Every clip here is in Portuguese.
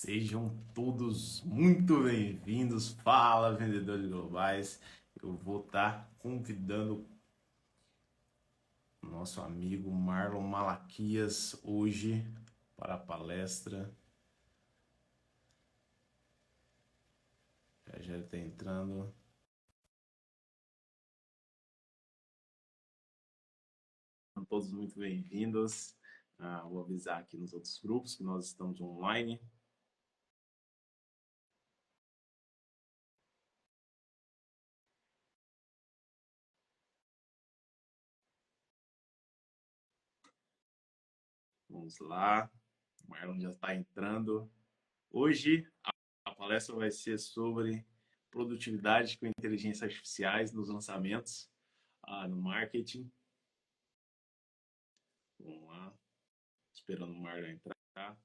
Sejam todos muito bem-vindos. Fala, vendedores globais. Eu vou estar convidando o nosso amigo Marlon Malaquias hoje para a palestra. Já ele está entrando. Sejam todos muito bem-vindos. Vou avisar aqui nos outros grupos que nós estamos online. Vamos lá. O Marlon já está entrando. Hoje a palestra vai ser sobre produtividade com inteligência artificiais nos lançamentos, no marketing. Vamos lá. Esperando o Marlon entrar.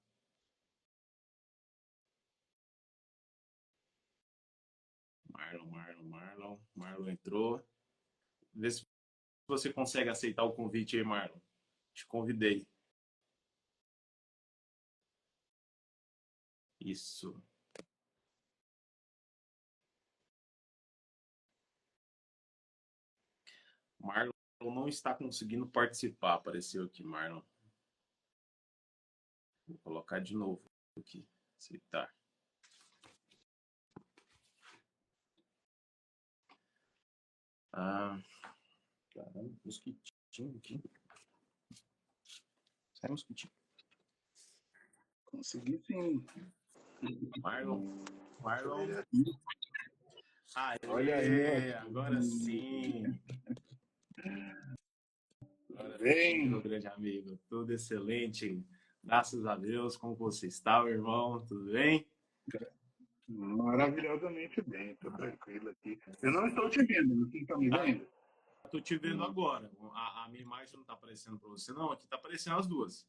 Marlon entrou. Vê se você consegue aceitar o convite aí, Marlon. Te convidei. Isso. Marlon não está conseguindo participar. Apareceu aqui, Marlon. Vou colocar de novo aqui. Aceitar. Caramba, mosquitinho aqui. Sai mosquitinho. Consegui sim. Marlon. Olha aí, agora sim. Agora sim, meu grande amigo. Tudo excelente. Graças a Deus. Como você está, meu irmão? Tudo bem? Maravilhosamente bem, estou tranquilo aqui. Eu não estou te vendo, você está me vendo? Estou te vendo agora. A minha imagem não está aparecendo para você, não. Aqui está aparecendo as duas.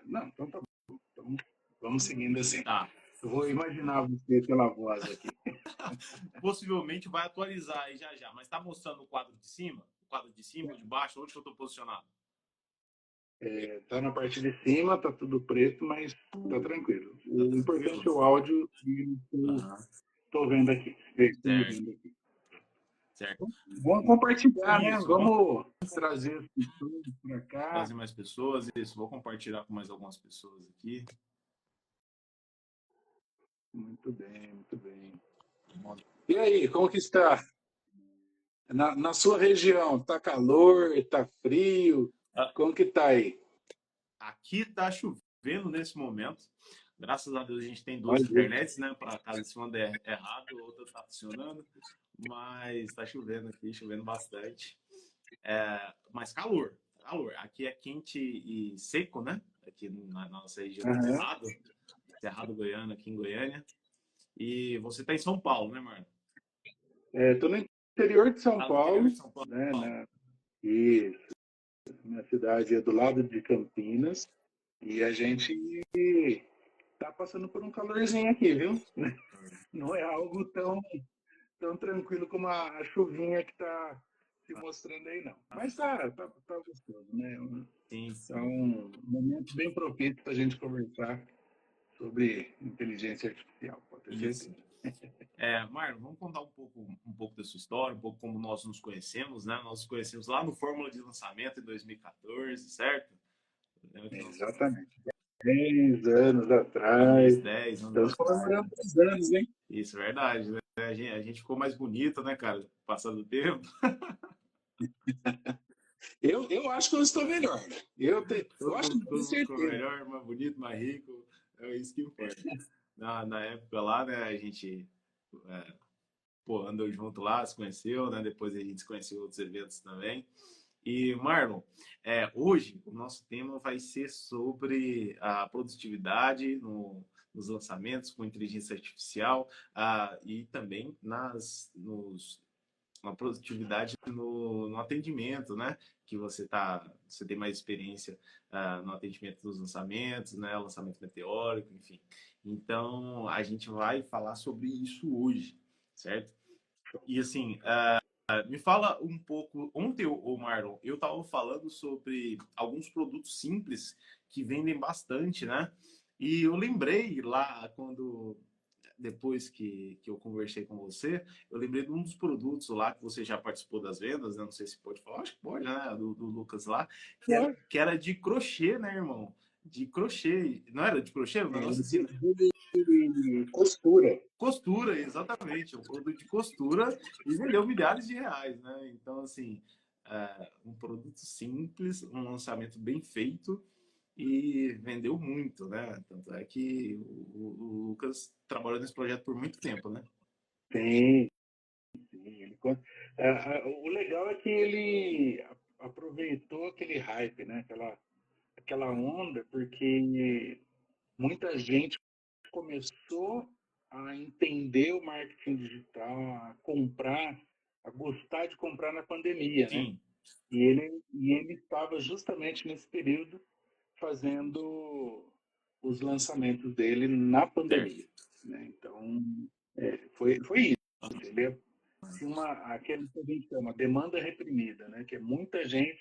Não, então tá bom. Então, vamos seguindo assim. Tá. Eu vou imaginar você pela voz aqui. Possivelmente vai atualizar aí já. Mas está mostrando o quadro de cima? O quadro de cima ou de baixo? Onde que eu estou posicionado? Tá na parte de cima, tá tudo preto, mas tá tranquilo. O importante é o Tranquilo? áudio e estou vendo aqui. Certo. Vamos compartilhar, né? Isso, Vamos trazer as pessoas para cá. trazer mais pessoas. Isso, vou compartilhar com mais algumas pessoas aqui. Muito bem, muito bem. E aí, como que está? Na sua região, tá calor, tá frio? Como que tá aí? Aqui tá chovendo nesse momento. Graças a Deus a gente tem duas Olha, internets, né? Para caso se uma der errado, a outra tá funcionando. Mas tá chovendo aqui, chovendo bastante. Mas calor. Aqui é quente e seco, né? Aqui na nossa região de Cerrado Goiano, aqui em Goiânia. E você tá em São Paulo, né, Marlon? tô no interior de São Tá no interior Paulo, de São Paulo. né? Isso, minha cidade é do lado de Campinas e a gente tá passando por um calorzinho aqui, viu? Não é algo tão tranquilo como a chuvinha que tá se mostrando aí, não. Mas tá gostoso, né? Sim, É sim. um momento bem propício para a gente conversar sobre inteligência artificial, pode ter Isso. certeza. Marlon, vamos contar um pouco da sua história, um pouco como nós nos conhecemos, né? Nós nos conhecemos lá no Fórmula de Lançamento em 2014, certo? Exatamente. 10 anos atrás. Isso, 10 anos Estamos atrás. comemorando 10 anos, hein? Isso, é verdade, né? A gente ficou mais bonito, né, cara? Passando o tempo. Eu acho que eu estou melhor. Eu acho que eu tenho Todo mundo ficou certeza. melhor, mais bonito, mais rico. É isso que importa. Na época lá, né, a gente andou junto lá, se conheceu, né? Depois a gente se conheceu em outros eventos também. E, Marlon, hoje o nosso tema vai ser sobre a produtividade nos lançamentos com inteligência artificial, e também na produtividade no atendimento, né? Que você tem mais experiência no atendimento dos lançamentos, né? Lançamento meteórico, enfim. Então, a gente vai falar sobre isso hoje, certo? E assim, me fala um pouco. Ontem, o Marlon, eu estava falando sobre alguns produtos simples que vendem bastante, né? E eu lembrei lá quando depois que eu conversei com você, eu lembrei de um dos produtos lá que você já participou das vendas, né? Não sei se pode falar, acho que pode, né? Do Lucas lá, que era de crochê, né, irmão? De crochê. Não era de crochê? Um negócio assim, né? De costura. Costura, exatamente. É um produto de costura e vendeu milhares de reais, né? Então, assim, um produto simples, um lançamento bem feito e vendeu muito, né? Tanto é que o Lucas trabalhou nesse projeto por muito tempo, né? Sim, sim. O legal é que ele aproveitou aquele hype, né? Aquela onda, porque muita gente começou a entender o marketing digital, a comprar, a gostar de comprar na pandemia, né? Sim, E ele estava justamente nesse período fazendo os lançamentos dele na certo. pandemia, né? Então, foi isso. Ele tinha aquele que a gente chama demanda reprimida, né? Que é muita gente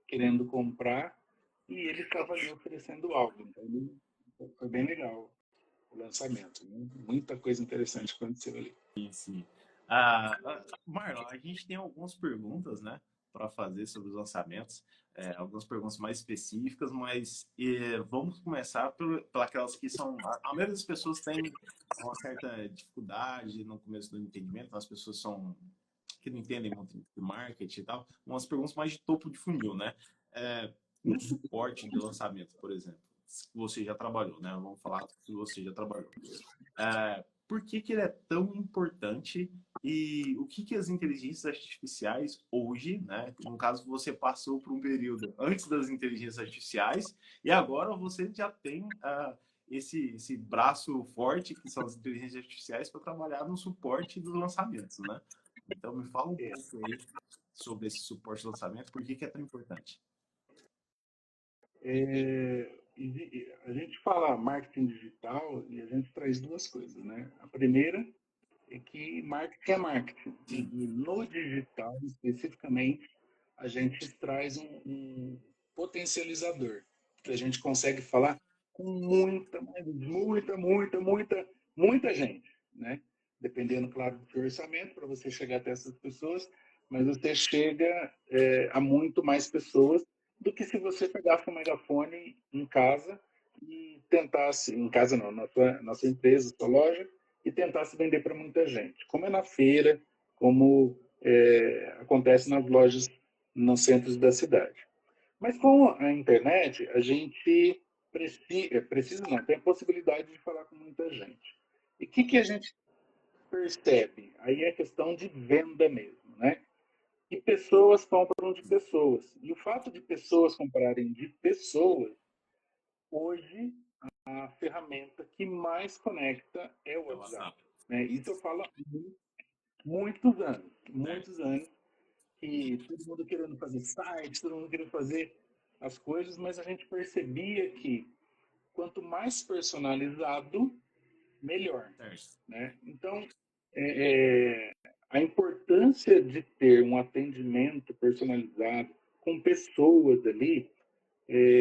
querendo comprar e ele estava ali oferecendo algo. Então, foi bem legal o lançamento, né? Muita coisa interessante aconteceu ali. Sim, sim. Marlon, a gente tem algumas perguntas, né, para fazer sobre os lançamentos, algumas perguntas mais específicas, mas vamos começar por aquelas que são. A maioria das pessoas tem uma certa dificuldade no começo do entendimento, as pessoas são que não entendem muito de marketing e tal, umas perguntas mais de topo de funil, né? No suporte de lançamento, por exemplo, que você já trabalhou, né? Vamos falar que você já trabalhou. Por que ele é tão importante e o que as inteligências artificiais hoje, né? No caso, você passou por um período antes das inteligências artificiais e agora você já tem esse braço forte que são as inteligências artificiais para trabalhar no suporte dos lançamentos, né? Então, me fala um É, pouco aí sobre esse suporte de lançamento, por que é tão importante? a gente fala marketing digital e a gente traz duas coisas, né? A primeira é que marketing é marketing. Sim, E no digital, especificamente, a gente traz um potencializador, que a gente consegue falar com muita gente, né? Dependendo, claro, do seu orçamento, para você chegar até essas pessoas, mas você chega a muito mais pessoas do que se você pegasse um megafone em casa e tentasse, em casa não, na sua empresa, sua loja, e tentasse vender para muita gente. Como é na feira, como acontece nas lojas nos centros da cidade. Mas com a internet, a gente precisa não, tem a possibilidade de falar com muita gente. E o que a gente percebe? Aí é questão de venda mesmo, né? E pessoas compram de pessoas. E o fato de pessoas comprarem de pessoas, hoje, a ferramenta que mais conecta é o é o WhatsApp. WhatsApp. Né? Isso eu falo há Certo. muitos anos, que todo mundo querendo fazer site, todo mundo querendo fazer as coisas, mas a gente percebia que quanto mais personalizado, melhor. Certo. Né? Então, a importância de ter um atendimento personalizado com pessoas ali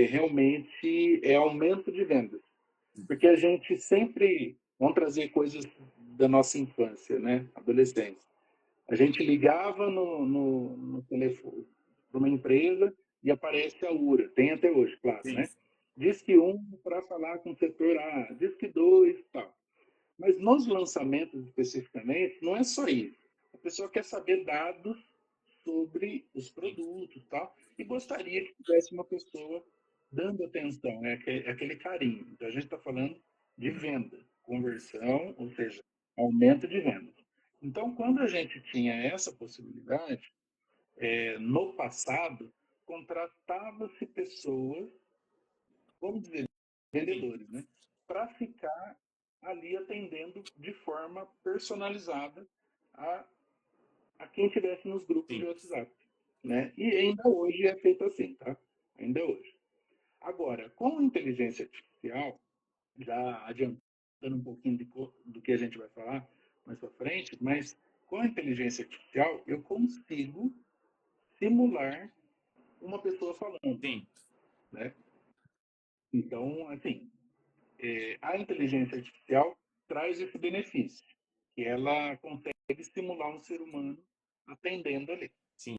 realmente é aumento de vendas. Porque a gente sempre, vamos trazer coisas da nossa infância, né? Adolescência. A gente ligava no telefone para uma empresa e aparece a URA, tem até hoje, claro, Sim, né? Diz que um para falar com o setor A, diz que dois e tal. Mas nos lançamentos especificamente, não é só isso. A pessoa quer saber dados sobre os sim, produtos e tal, e gostaria que tivesse uma pessoa dando atenção, né? Aquele carinho. Então a gente está falando de venda, conversão, ou seja, aumento de vendas. Então, quando a gente tinha essa possibilidade, no passado, contratava-se pessoas, vamos dizer, sim, vendedores, né? Para ficar ali atendendo de forma personalizada a, a quem estivesse nos grupos de sim, WhatsApp. Né? E ainda hoje é feito assim, tá? Ainda hoje. Agora, com a inteligência artificial, já adiantando um pouquinho do que a gente vai falar mais para frente, mas com a inteligência artificial eu consigo simular uma pessoa falando, sim. né? Então, assim, a inteligência artificial traz esse benefício, que ela consegue estimular um ser humano atendendo ali. Sim.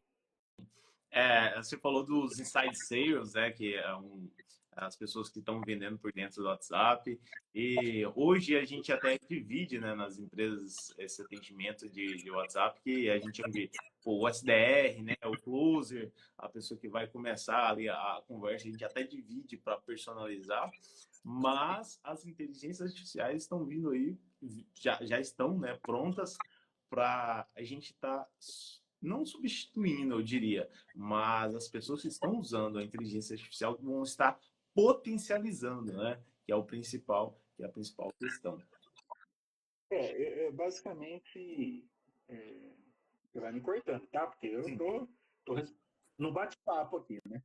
Você falou dos inside sales, né, que é as pessoas que estão vendendo por dentro do WhatsApp. E hoje a gente até divide, né, nas empresas esse atendimento de WhatsApp, que a gente vê o SDR, né, o closer, a pessoa que vai começar ali a conversa, a gente até divide para personalizar. Mas as inteligências artificiais estão vindo aí, já estão, né, prontas para a gente estar não substituindo, eu diria, mas as pessoas que estão usando a inteligência artificial vão estar potencializando, né? Que é o principal, que é a principal questão. Basicamente, você vai me cortando, tá? Porque eu tô no bate-papo aqui, né?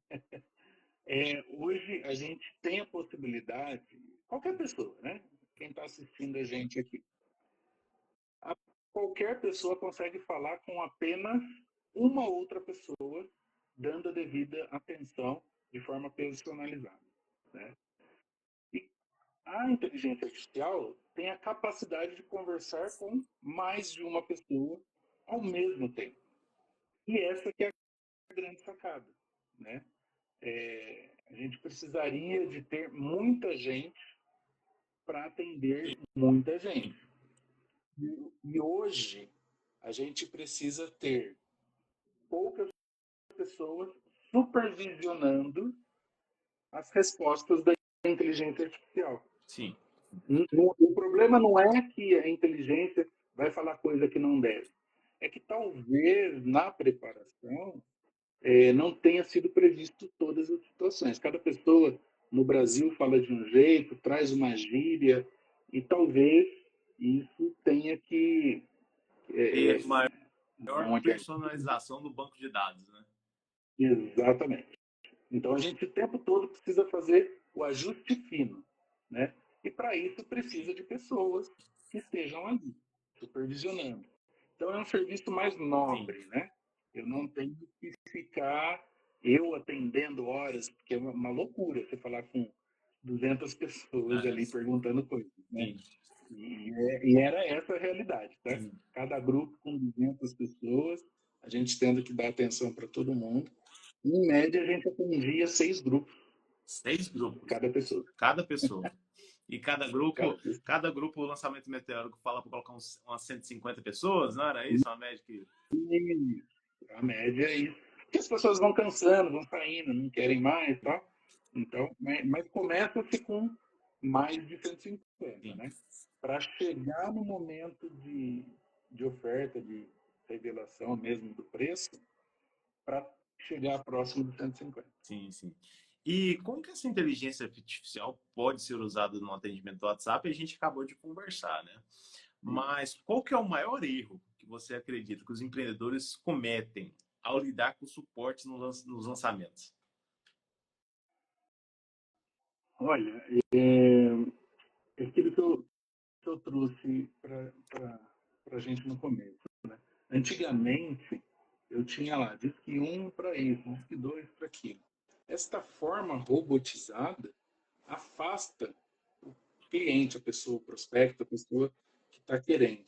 Hoje a gente tem a possibilidade, qualquer pessoa, né? Quem está assistindo a gente aqui, qualquer pessoa consegue falar com apenas uma outra pessoa, dando a devida atenção de forma personalizada, né? E a inteligência artificial tem a capacidade de conversar com mais de uma pessoa ao mesmo tempo. E essa que é a grande sacada, né? A gente precisaria de ter muita gente para atender muita gente. E hoje a gente precisa ter poucas pessoas supervisionando as respostas da inteligência artificial. Sim. O problema não é que a inteligência vai falar coisa que não deve. É que talvez na preparação não tenha sido previsto todas as situações. Cada pessoa no Brasil fala de um jeito, traz uma gíria, e talvez isso tenha que Ter não maior adianta. personalização do banco de dados, né? Exatamente. Então a gente o tempo todo precisa fazer o ajuste fino, né? E para isso precisa de pessoas que estejam ali, supervisionando. Então é um serviço mais Sim. nobre, né? Eu não tenho que ficar eu atendendo horas, porque é uma loucura você falar com 200 pessoas ali perguntando coisas, né? Sim. E era essa a realidade, tá? Sim. Cada grupo com 200 pessoas, a gente tendo que dar atenção para todo mundo. Em média, a gente atendia 6 grupos, 6 grupos, cada pessoa. cada pessoa. E Cada pessoa. cada grupo, o lançamento meteórico fala para colocar umas 150 pessoas, não era isso? Uma média que. E a média é isso. Porque as pessoas vão cansando, vão saindo, não querem mais e tal. Então, mas começa-se com mais de 150, Sim. né? Para chegar no momento de oferta, de revelação mesmo do preço, para chegar próximo de 150. Sim, sim. E como que essa inteligência artificial pode ser usada no atendimento do WhatsApp? A gente acabou de conversar, né? Mas qual que é o maior erro que você acredita que os empreendedores cometem ao lidar com o suporte nos lançamentos? Olha, é aquilo que eu trouxe para a gente no começo. Né? Antigamente, eu tinha lá, diz que 1 para isso, diz que 2 para aquilo. Esta forma robotizada afasta o cliente, a pessoa, o prospecto, a pessoa que está querendo.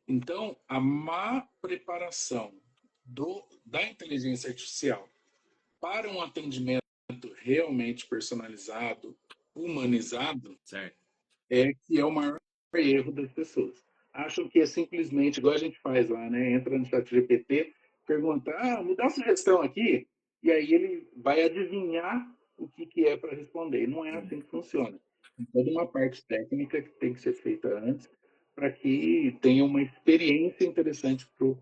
Então, a má preparação da inteligência artificial para um atendimento realmente personalizado, humanizado, Certo. é que é o maior erro das pessoas. Acham que é simplesmente, igual a gente faz lá, né? Entra no chat GPT, pergunta, me dá uma sugestão aqui, e aí ele vai adivinhar o que é para responder. E não é Sim. assim que funciona. Tem toda uma parte técnica que tem que ser feita antes, para que tenha uma experiência interessante pro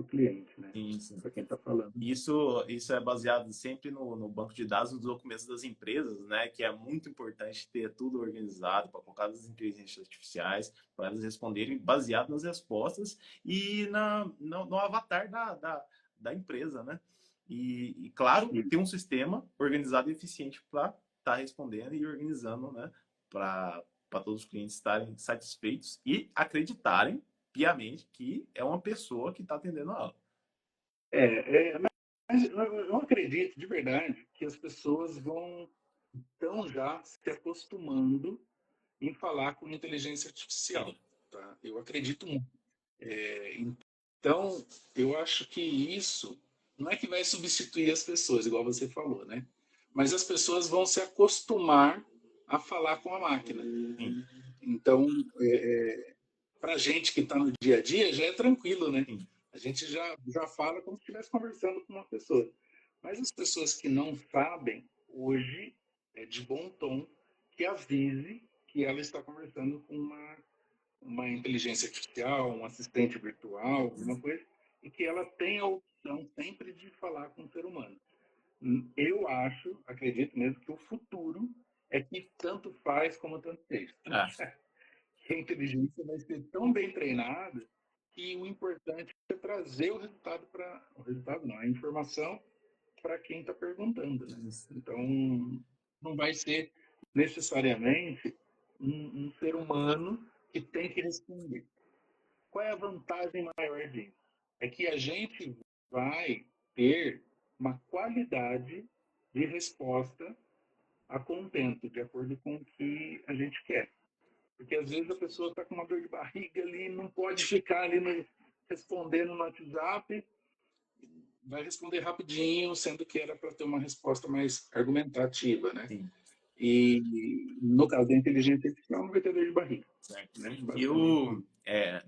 cliente, né? Sim, sim. Para quem está falando. Isso é baseado sempre no banco de dados, nos documentos das empresas, né? Que é muito importante ter tudo organizado para colocar as inteligências artificiais, para elas responderem baseado nas respostas e no avatar da empresa, né? E, claro, ter um sistema organizado e eficiente para estar respondendo e organizando, né? Para todos os clientes estarem satisfeitos e acreditarem piamente que é uma pessoa que está atendendo a ela. Mas eu acredito de verdade que as pessoas vão estão já se acostumando em falar com inteligência artificial. Tá? Eu acredito muito. Então, eu acho que isso não é que vai substituir as pessoas, igual você falou, né? Mas as pessoas vão se acostumar a falar com a máquina. Sim, Então, para a gente que está no dia a dia, já é tranquilo, né? sim. A gente já fala como se estivesse conversando com uma pessoa. Mas as pessoas que não sabem, hoje é de bom tom que avise que ela está conversando com uma inteligência artificial, um assistente virtual, alguma coisa, e que ela tem a opção sempre de falar com o ser humano. Eu acho, acredito mesmo, que o futuro é que tanto faz como tanto fez. Ah, Que a inteligência vai ser tão bem treinada que o importante é trazer o resultado para o resultado não, a informação para quem está perguntando, né? isso. Então não vai ser necessariamente um ser humano que tem que responder. Qual é a vantagem maior disso? É que a gente vai ter uma qualidade de resposta a contento, de acordo com o que a gente quer. Porque às vezes a pessoa está com uma dor de barriga ali, não pode ficar ali respondendo no WhatsApp, vai responder rapidinho, sendo que era para ter uma resposta mais argumentativa, né? Sim. E no caso da inteligência artificial, não vai ter dor de barriga, Certo. né? Basicamente. Eu,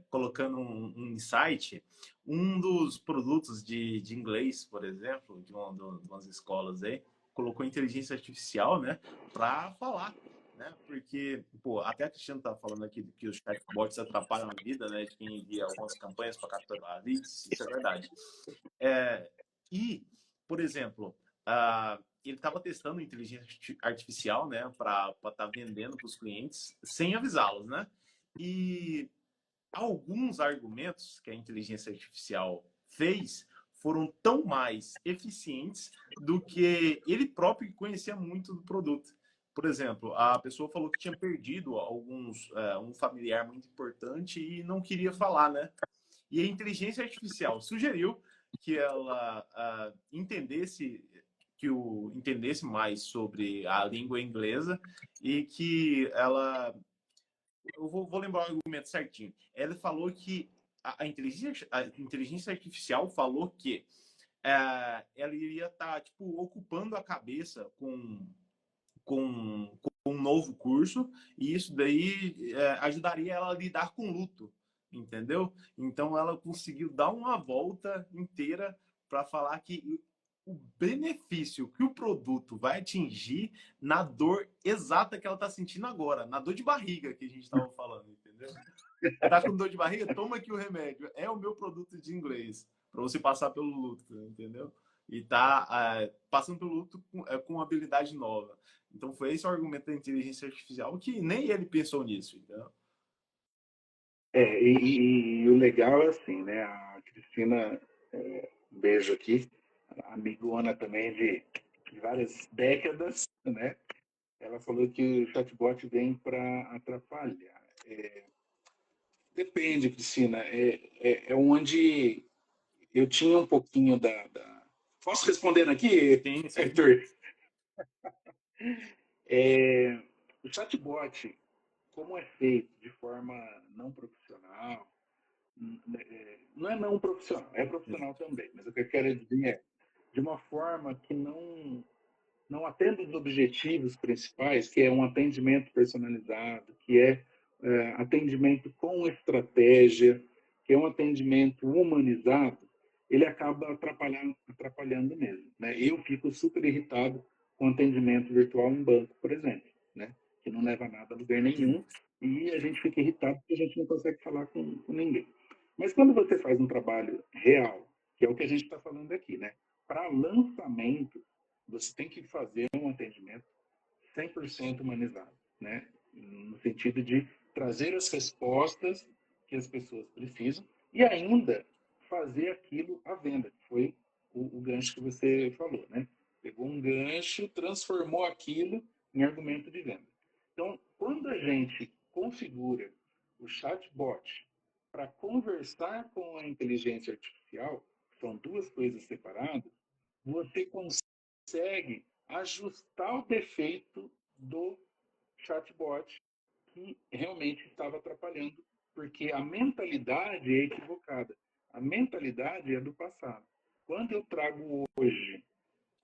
colocando um insight, um dos produtos de inglês, por exemplo, de umas escolas aí, colocou inteligência artificial, né, para falar, né, porque, pô, até a Cristiano tá falando aqui que os chatbots atrapalham a vida, né, de quem envia algumas campanhas para capturar leads, isso é verdade. É, e, por exemplo, ele estava testando inteligência artificial, né, para estar tá vendendo para os clientes sem avisá-los, né? E alguns argumentos que a inteligência artificial fez foram tão mais eficientes do que ele próprio conhecia muito do produto. Por exemplo, a pessoa falou que tinha perdido um familiar muito importante e não queria falar, né? E a inteligência artificial sugeriu que ela entendesse mais sobre a língua inglesa e que ela. Eu vou lembrar o argumento certinho. Ela falou que a inteligência artificial falou que ela iria estar tipo, ocupando a cabeça com um novo curso, e isso daí ajudaria ela a lidar com luto, entendeu? Então ela conseguiu dar uma volta inteira para falar que o benefício que o produto vai atingir na dor exata que ela está sentindo agora, na dor de barriga que a gente estava falando, entendeu? Tá com dor de barriga? Toma aqui o remédio. É o meu produto de inglês para você passar pelo luto, entendeu? E tá passando pelo luto com uma habilidade nova. Então foi esse o argumento da inteligência artificial que nem ele pensou nisso, entendeu? E o legal é assim, né? A Cristina, um beijo aqui, amigona também de várias décadas, né? Ela falou que o chatbot vem para atrapalhar. Depende, Cristina. É onde eu tinha um pouquinho da... Posso responder aqui, Sim, sim. Hector? O chatbot, como é feito de forma não profissional, não é não profissional, é profissional também, mas o que eu quero dizer é de uma forma que não atende os objetivos principais, que é um atendimento personalizado, que é atendimento com estratégia, que é um atendimento humanizado, ele acaba atrapalhando mesmo. Né? Eu fico super irritado com atendimento virtual em banco, por exemplo, né? Que não leva nada a lugar nenhum e a gente fica irritado porque a gente não consegue falar com ninguém. Mas quando você faz um trabalho real, que é o que a gente está falando aqui, né? Para lançamento, você tem que fazer um atendimento 100% humanizado, né? No sentido de trazer as respostas que as pessoas precisam e ainda fazer aquilo à venda, que foi o gancho que você falou, né? Pegou um gancho, transformou aquilo em argumento de venda. Então, quando a gente configura o chatbot para conversar com a inteligência artificial, são duas coisas separadas, você consegue ajustar o defeito do chatbot que realmente estava atrapalhando, porque a mentalidade é equivocada. A mentalidade é do passado. Quando eu trago hoje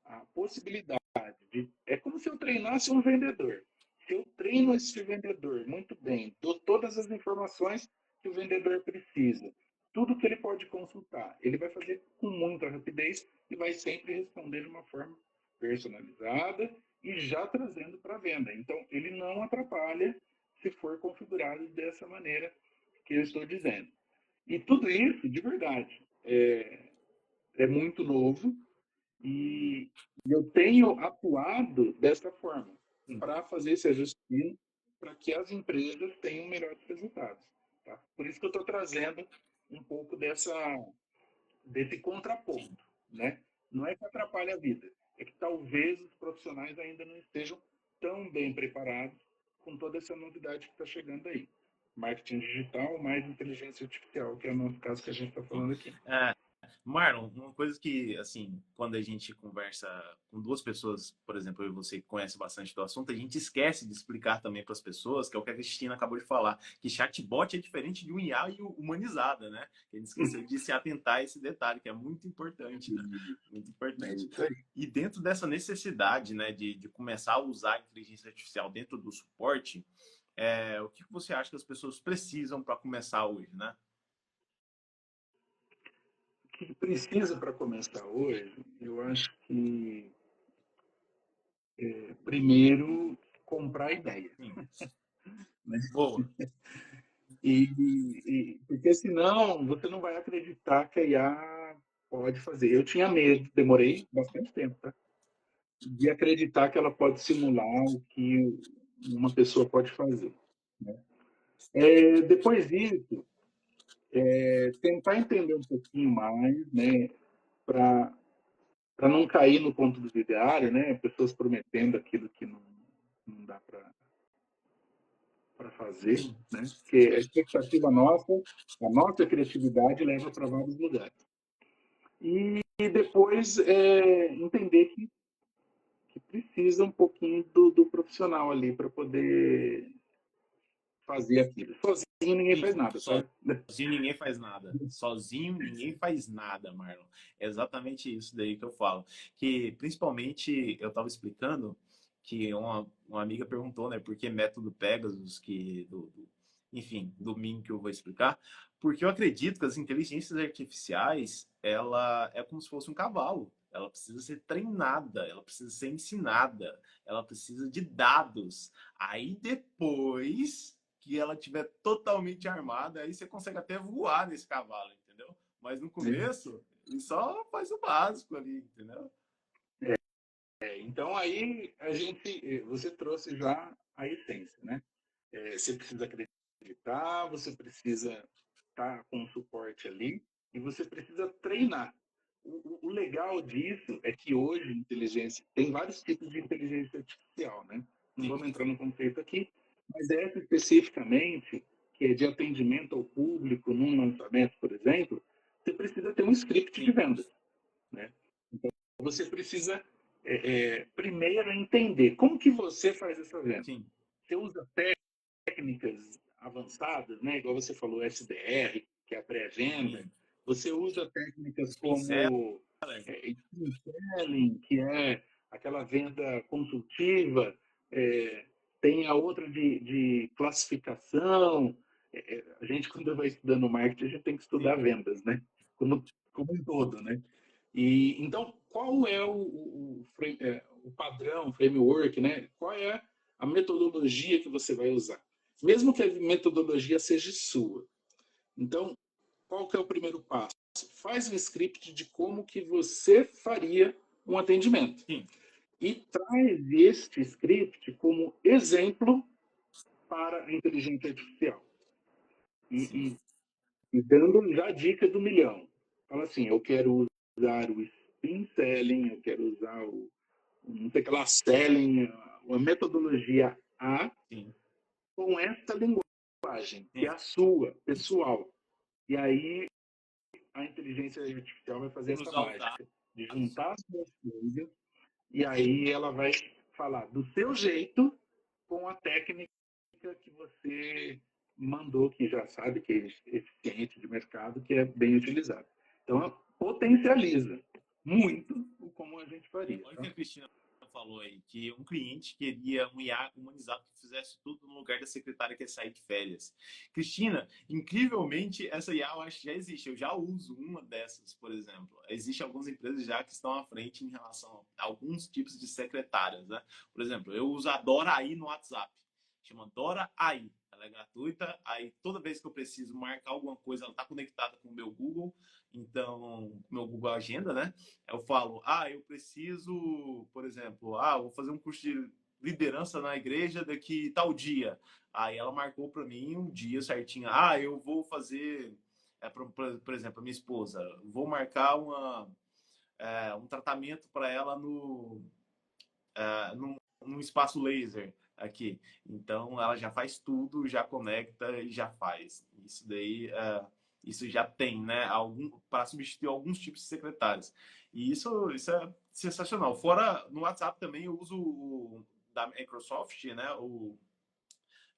a possibilidade de. É como se eu treinasse um vendedor. Se eu treino esse vendedor muito bem, dou todas as informações que o vendedor precisa, tudo que ele pode consultar, ele vai fazer com muita rapidez e vai sempre responder de uma forma personalizada e já trazendo para a venda. Então, ele não atrapalha se for configurado dessa maneira que eu estou dizendo. E tudo isso, de verdade, é muito novo, e eu tenho atuado dessa forma para fazer esse ajuste fino para que as empresas tenham melhores resultados. Tá? Por isso que eu estou trazendo um pouco desse contraponto. Né? Não é que atrapalhe a vida, é que talvez os profissionais ainda não estejam tão bem preparados com toda essa novidade que está chegando aí. Marketing digital mais inteligência artificial, que é o nosso caso que a gente está falando aqui. Marlon, uma coisa que, assim, quando a gente conversa com duas pessoas, por exemplo, eu e você que conhece bastante do assunto, a gente esquece de explicar também para as pessoas, que é o que a Cristina acabou de falar, que chatbot é diferente de um IA e humanizada, né? A gente esqueceu de se atentar a esse detalhe, que é muito importante, né? Muito importante. E dentro dessa necessidade, né, de começar a usar a inteligência artificial dentro do suporte, o que você acha que as pessoas precisam para começar hoje, né? Que precisa para começar hoje, eu acho que primeiro comprar a ideia. Né? Boa. Porque senão você não vai acreditar que a IA pode fazer. Eu tinha medo, demorei bastante tempo, tá? De acreditar que ela pode simular o que uma pessoa pode fazer. Né? Depois disso, tentar entender um pouquinho mais, né, para não cair no conto do ideário, né, pessoas prometendo aquilo que não dá para fazer, né, porque a expectativa nossa, a nossa criatividade leva para vários lugares. E depois entender que precisa um pouquinho do profissional ali para poder fazer aquilo. Sozinho ninguém faz nada, tá? Sozinho ninguém faz nada. Sozinho ninguém faz nada, Marlon. É exatamente isso daí que eu falo. Que principalmente eu estava explicando que uma amiga perguntou, né, por que método Pegasus, enfim, domingo que eu vou explicar, porque eu acredito que as inteligências artificiais, ela é como se fosse um cavalo. Ela precisa ser treinada, ela precisa ser ensinada, ela precisa de dados. Aí depois que ela tiver totalmente armada, aí você consegue até voar nesse cavalo, entendeu? Mas no começo, ele só faz o básico ali, entendeu? Então aí você trouxe já a essência, né? Você precisa acreditar, você precisa estar com o suporte ali e você precisa treinar. O legal disso é que hoje inteligência tem vários tipos de inteligência artificial, né? Não vamos entrar no conceito aqui, mas essa especificamente, que é de atendimento ao público num lançamento, por exemplo, você precisa ter um script de vendas, né? Então você precisa primeiro entender como que você faz essa venda. Sim. Você usa técnicas avançadas, né? Igual você falou, SDR, que é a pré-venda. Você usa técnicas como spin selling, que é aquela venda consultiva. Tem a outra de classificação. A gente, quando vai estudando marketing, a gente tem que estudar vendas, né? Como um todo, né? Então, qual é o padrão, o framework, né? Qual é a metodologia que você vai usar? Mesmo que a metodologia seja sua. Então, qual que é o primeiro passo? Faz um script de como que você faria um atendimento. Sim. E traz este script como exemplo para a inteligência artificial. E dando já a dica do milhão. Fala assim, eu quero usar o spin selling, eu quero usar não sei o que lá, selling, a metodologia A, Sim. com essa linguagem, que é a sua, pessoal. E aí a inteligência artificial vai fazer essa mágica de juntar as duas coisas e aí ela vai falar do seu jeito com a técnica que você mandou, que já sabe que é eficiente de mercado, que é bem utilizado. Então, potencializa muito o como a gente faria. Olha o que a Cristina falou aí, que um cliente queria um IA humanizado que fizesse tudo no lugar da secretária que ia sair de férias. Cristina, incrivelmente, essa IA eu acho que já existe. Eu já uso uma dessas, por exemplo. Existem algumas empresas já que estão à frente em relação a alguns tipos de secretárias, né? Por exemplo, eu uso a Dora AI no WhatsApp. Chama Dora AI. Ela é gratuita. Aí, toda vez que eu preciso marcar alguma coisa, ela está conectada com o meu Google. Então, meu Google Agenda, né? Eu falo, eu preciso, por exemplo, vou fazer um curso de liderança na igreja daqui tal dia. Aí ela marcou para mim um dia certinho. Eu vou fazer, por exemplo, a minha esposa, vou marcar um tratamento para ela num espaço laser aqui. Então, ela já faz tudo, já conecta e já faz. Isso daí, isso já tem, né? Para substituir alguns tipos de secretários. E isso é sensacional. Fora, no WhatsApp também eu uso o da Microsoft, né?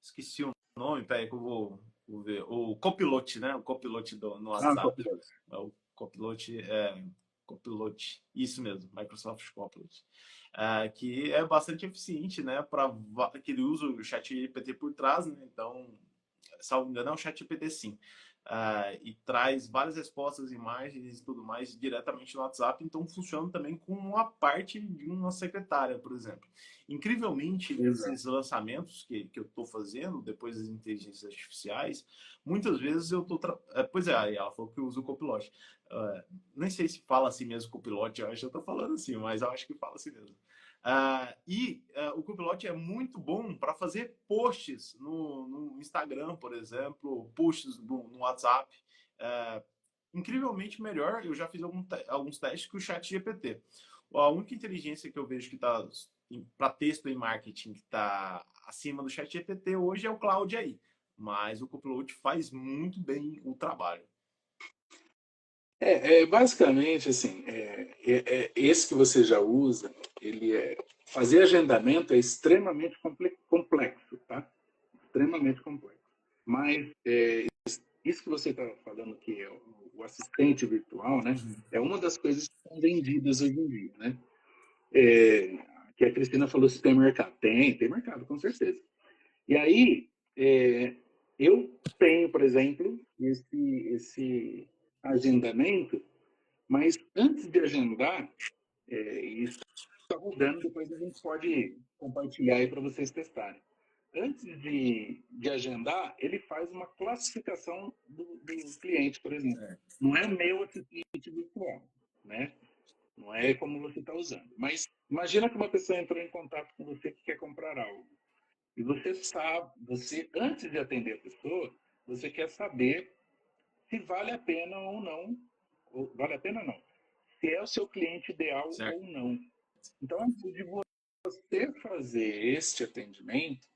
Esqueci o nome, peraí que eu vou ver. O Copilot, né? O Copilot no WhatsApp. O Copilot Copilot, isso mesmo, Microsoft Copilot, que é bastante eficiente, né? Que ele usa o ChatGPT por trás, né? Então, salvo engano, é o ChatGPT sim. E traz várias respostas, imagens e tudo mais diretamente no WhatsApp, então funciona também como uma parte de uma secretária, por exemplo. Incrivelmente, nesses lançamentos que eu estou fazendo, depois das inteligências artificiais, muitas vezes eu estou... Pois é, ela falou que eu uso o Copilot. Nem sei se fala assim mesmo Copilot, eu acho que eu estou falando assim, mas eu acho que fala assim mesmo. O Copilot é muito bom para fazer posts no Instagram, por exemplo, posts no WhatsApp. Incrivelmente melhor, eu já fiz alguns testes que o ChatGPT. A única inteligência que eu vejo que está para texto e marketing que está acima do ChatGPT hoje é o Claude aí. Mas o Copilot faz muito bem o trabalho. Basicamente, assim, esse que você já usa, fazer agendamento é extremamente complexo, tá? Extremamente complexo. Mas isso que você está falando que é o assistente virtual, né? É uma das coisas que são vendidas hoje em dia, né? Que a Cristina falou se tem mercado. Tem mercado, com certeza. E aí, eu tenho, por exemplo, esse agendamento, mas antes de agendar, isso está rodando, depois a gente pode compartilhar aí para vocês testarem. Antes de agendar, ele faz uma classificação do cliente, por exemplo. Não é meu assistente virtual, né? Não é como você está usando. Mas imagina que uma pessoa entrou em contato com você que quer comprar algo. E você sabe, antes de atender a pessoa, você quer saber se vale a pena ou não. Vale a pena não. Se é o seu cliente ideal Certo. ou não. Então, antes de você fazer este atendimento,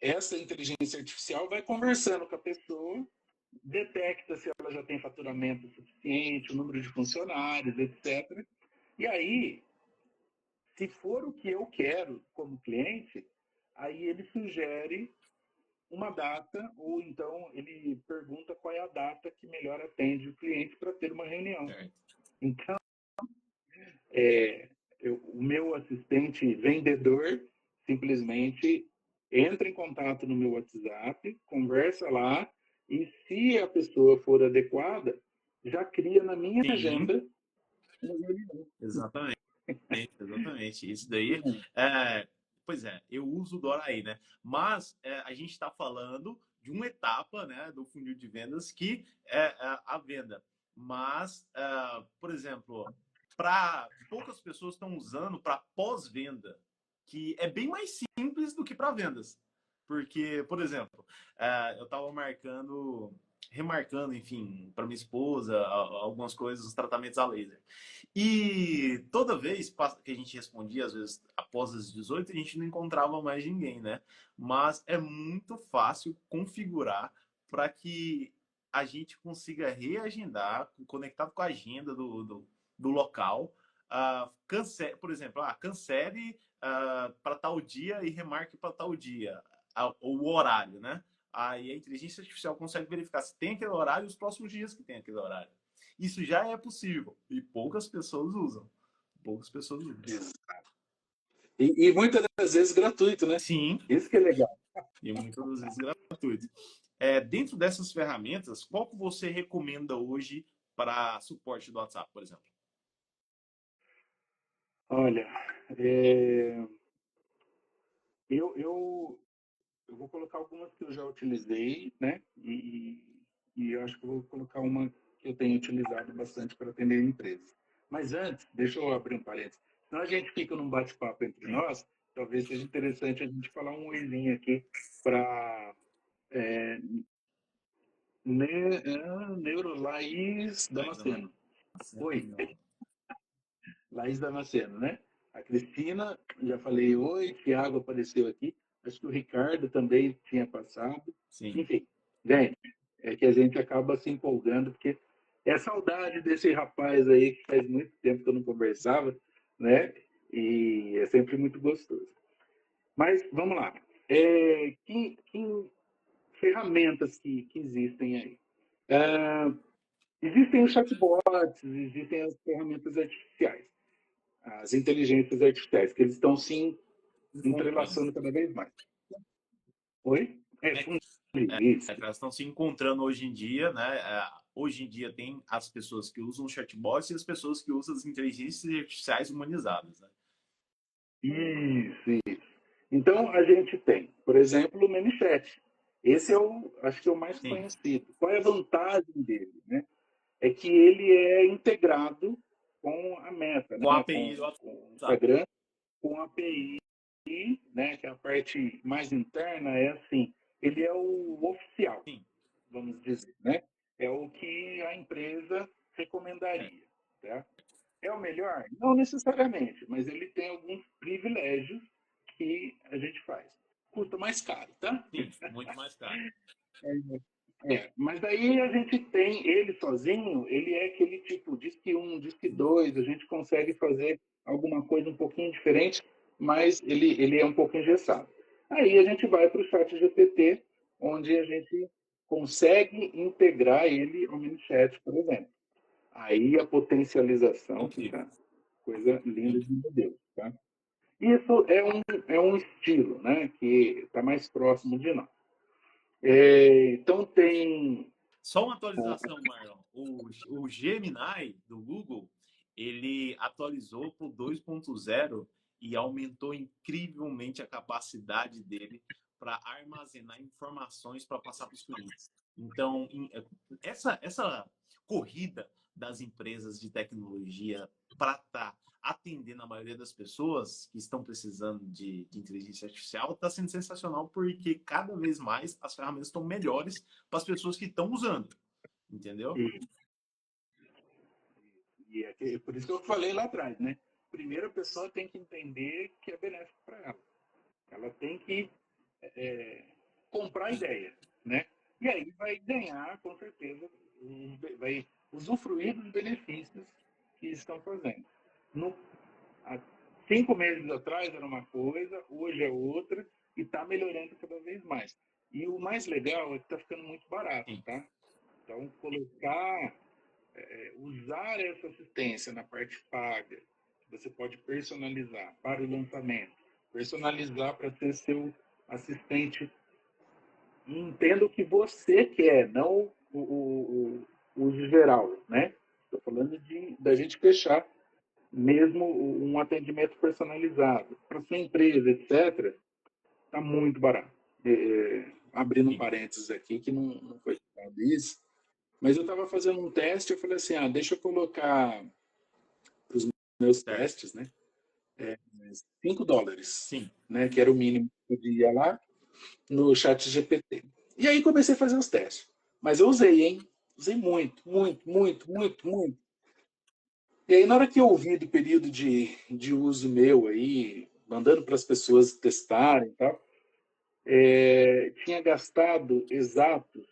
essa inteligência artificial vai conversando com a pessoa, detecta se ela já tem faturamento suficiente, o número de funcionários, etc. E aí, se for o que eu quero como cliente, aí ele sugere uma data, ou então ele pergunta qual é a data que melhor atende o cliente para ter uma reunião. Certo. Então, o meu assistente vendedor simplesmente entra em contato no meu WhatsApp, conversa lá, e se a pessoa for adequada, já cria na minha agenda uma reunião. Exatamente. Exatamente. Isso daí, pois é, eu uso o Dora aí, né? Mas a gente está falando de uma etapa, né, do funil de vendas que é a venda. Mas, por exemplo, poucas pessoas estão usando para pós-venda, que é bem mais simples do que para vendas. Porque, por exemplo, eu estava remarcando, enfim, para minha esposa, algumas coisas, os tratamentos a laser. E toda vez que a gente respondia, às vezes após as 18, a gente não encontrava mais ninguém, né? Mas é muito fácil configurar para que a gente consiga reagendar, conectado com a agenda do local, cancele, por exemplo, cancele para tal dia e remarque para tal dia, o horário, né? Aí a inteligência artificial consegue verificar se tem aquele horário e os próximos dias que tem aquele horário. Isso já é possível e poucas pessoas usam. Poucas pessoas usam. E muitas das vezes gratuito, né? Sim, Isso que é legal. e muitas das vezes gratuito. Dentro dessas ferramentas, qual que você recomenda hoje para suporte do WhatsApp, por exemplo? Olha, eu vou colocar algumas que eu já utilizei, né? E eu acho que eu vou colocar uma que eu tenho utilizado bastante para atender empresas. Mas antes, deixa eu abrir um parênteses. Senão a gente fica num bate-papo entre Sim. nós, talvez seja interessante a gente falar um oizinho aqui para Laís Mas não é. Damasceno. Oi, Laís Damasceno, né? A Cristina, já falei oi, Thiago apareceu aqui. Acho que o Ricardo também tinha passado. Sim. Enfim, gente, é que a gente acaba se empolgando, porque é saudade desse rapaz aí que faz muito tempo que eu não conversava, né? E é sempre muito gostoso. Mas vamos lá. Que ferramentas que existem aí? Existem os chatbots, existem as ferramentas artificiais, as inteligências artificiais, que eles estão se Encontrando. entrelaçando cada vez mais. Oi? É, Isso. elas estão se encontrando hoje em dia, né? Hoje em dia tem as pessoas que usam chatbots e as pessoas que usam as inteligências artificiais humanizadas, né? Isso. Então, a gente tem, por exemplo, o ManyChat. Esse é acho que é o mais Sim. conhecido. Qual é a vantagem dele? Né? É que ele é integrado com a Meta, Com a né? API do Com o WhatsApp. Instagram, com a API, né? Que é a parte mais interna é assim, ele é o oficial, Sim. vamos dizer, né? É o que a empresa É. recomendaria, tá? É o melhor? Não necessariamente, mas ele tem alguns privilégios que a gente faz. Custa mais caro, tá? Sim, muito mais caro. Mas daí a gente tem ele sozinho, ele é aquele tipo, diz que um, diz que dois, a gente consegue fazer alguma coisa um pouquinho diferente, mas ele é um pouco engessado. Aí a gente vai para o chat GPT, onde a gente consegue integrar ele ao MiniChat, por exemplo. Aí a potencialização Incrível. fica coisa linda Incrível. de meu Deus, tá? Isso é um estilo, né, que está mais próximo de nós. Então tem Só uma atualização, Marlon. O Gemini do Google, ele atualizou para o 2.0 e aumentou incrivelmente a capacidade dele para armazenar informações para passar para os clientes. Então, essa corrida das empresas de tecnologia para estar atendendo a maioria das pessoas que estão precisando de inteligência artificial está sendo sensacional porque cada vez mais as ferramentas estão melhores para as pessoas que estão usando, entendeu? e é por isso que eu falei lá atrás, né? Primeiro a pessoa tem que entender que é benéfico para ela. Ela tem que comprar a ideia, né? E aí vai ganhar, com certeza, vai usufruir dos benefícios que estão fazendo. No, há 5 meses atrás era uma coisa, hoje é outra, e está melhorando cada vez mais. E o mais legal é que está ficando muito barato, Sim, tá? Então, usar essa assistência na parte paga, você pode personalizar para o lançamento, personalizar para ser seu assistente. Entenda o que você quer, não o uso geral, né? Estou falando da gente fechar mesmo um atendimento personalizado para sua empresa, etc. Está muito barato. Abrindo um sim, parênteses aqui que não foi citado isso, mas eu estava fazendo um teste, eu falei assim, deixa eu colocar para os meus certo. testes, né? $5, Sim, né? Que era o mínimo que podia ir lá no chat GPT. E aí comecei a fazer os testes. Mas eu usei, hein? Usei muito, muito, muito, muito, muito. E aí, na hora que eu ouvi do período de uso meu aí, mandando para as pessoas testarem e tal, tinha gastado exatos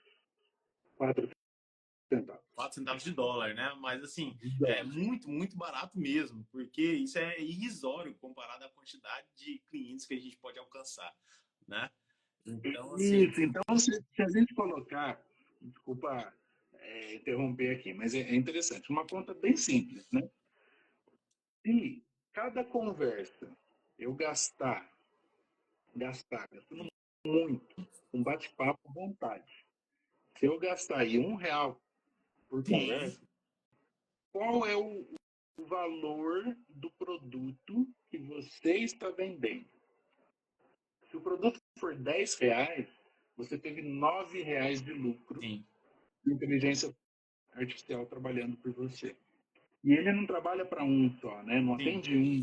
centavos. 4 centavos de dólar, né? Mas, assim, é muito, muito barato mesmo, porque isso é irrisório comparado à quantidade de clientes que a gente pode alcançar, né? Então, assim... Isso, então se a gente colocar, desculpa interromper aqui, mas é interessante, uma conta bem simples, né? Se cada conversa eu gastando muito, um bate-papo à vontade, se eu gastar aí R$ 1 por Sim, conversa, qual é o valor do produto que você está vendendo? Se o produto for R$ 10, você teve R$ 9 de lucro sim, de inteligência artificial trabalhando por você. E ele não trabalha para um só, né? Não sim, atende um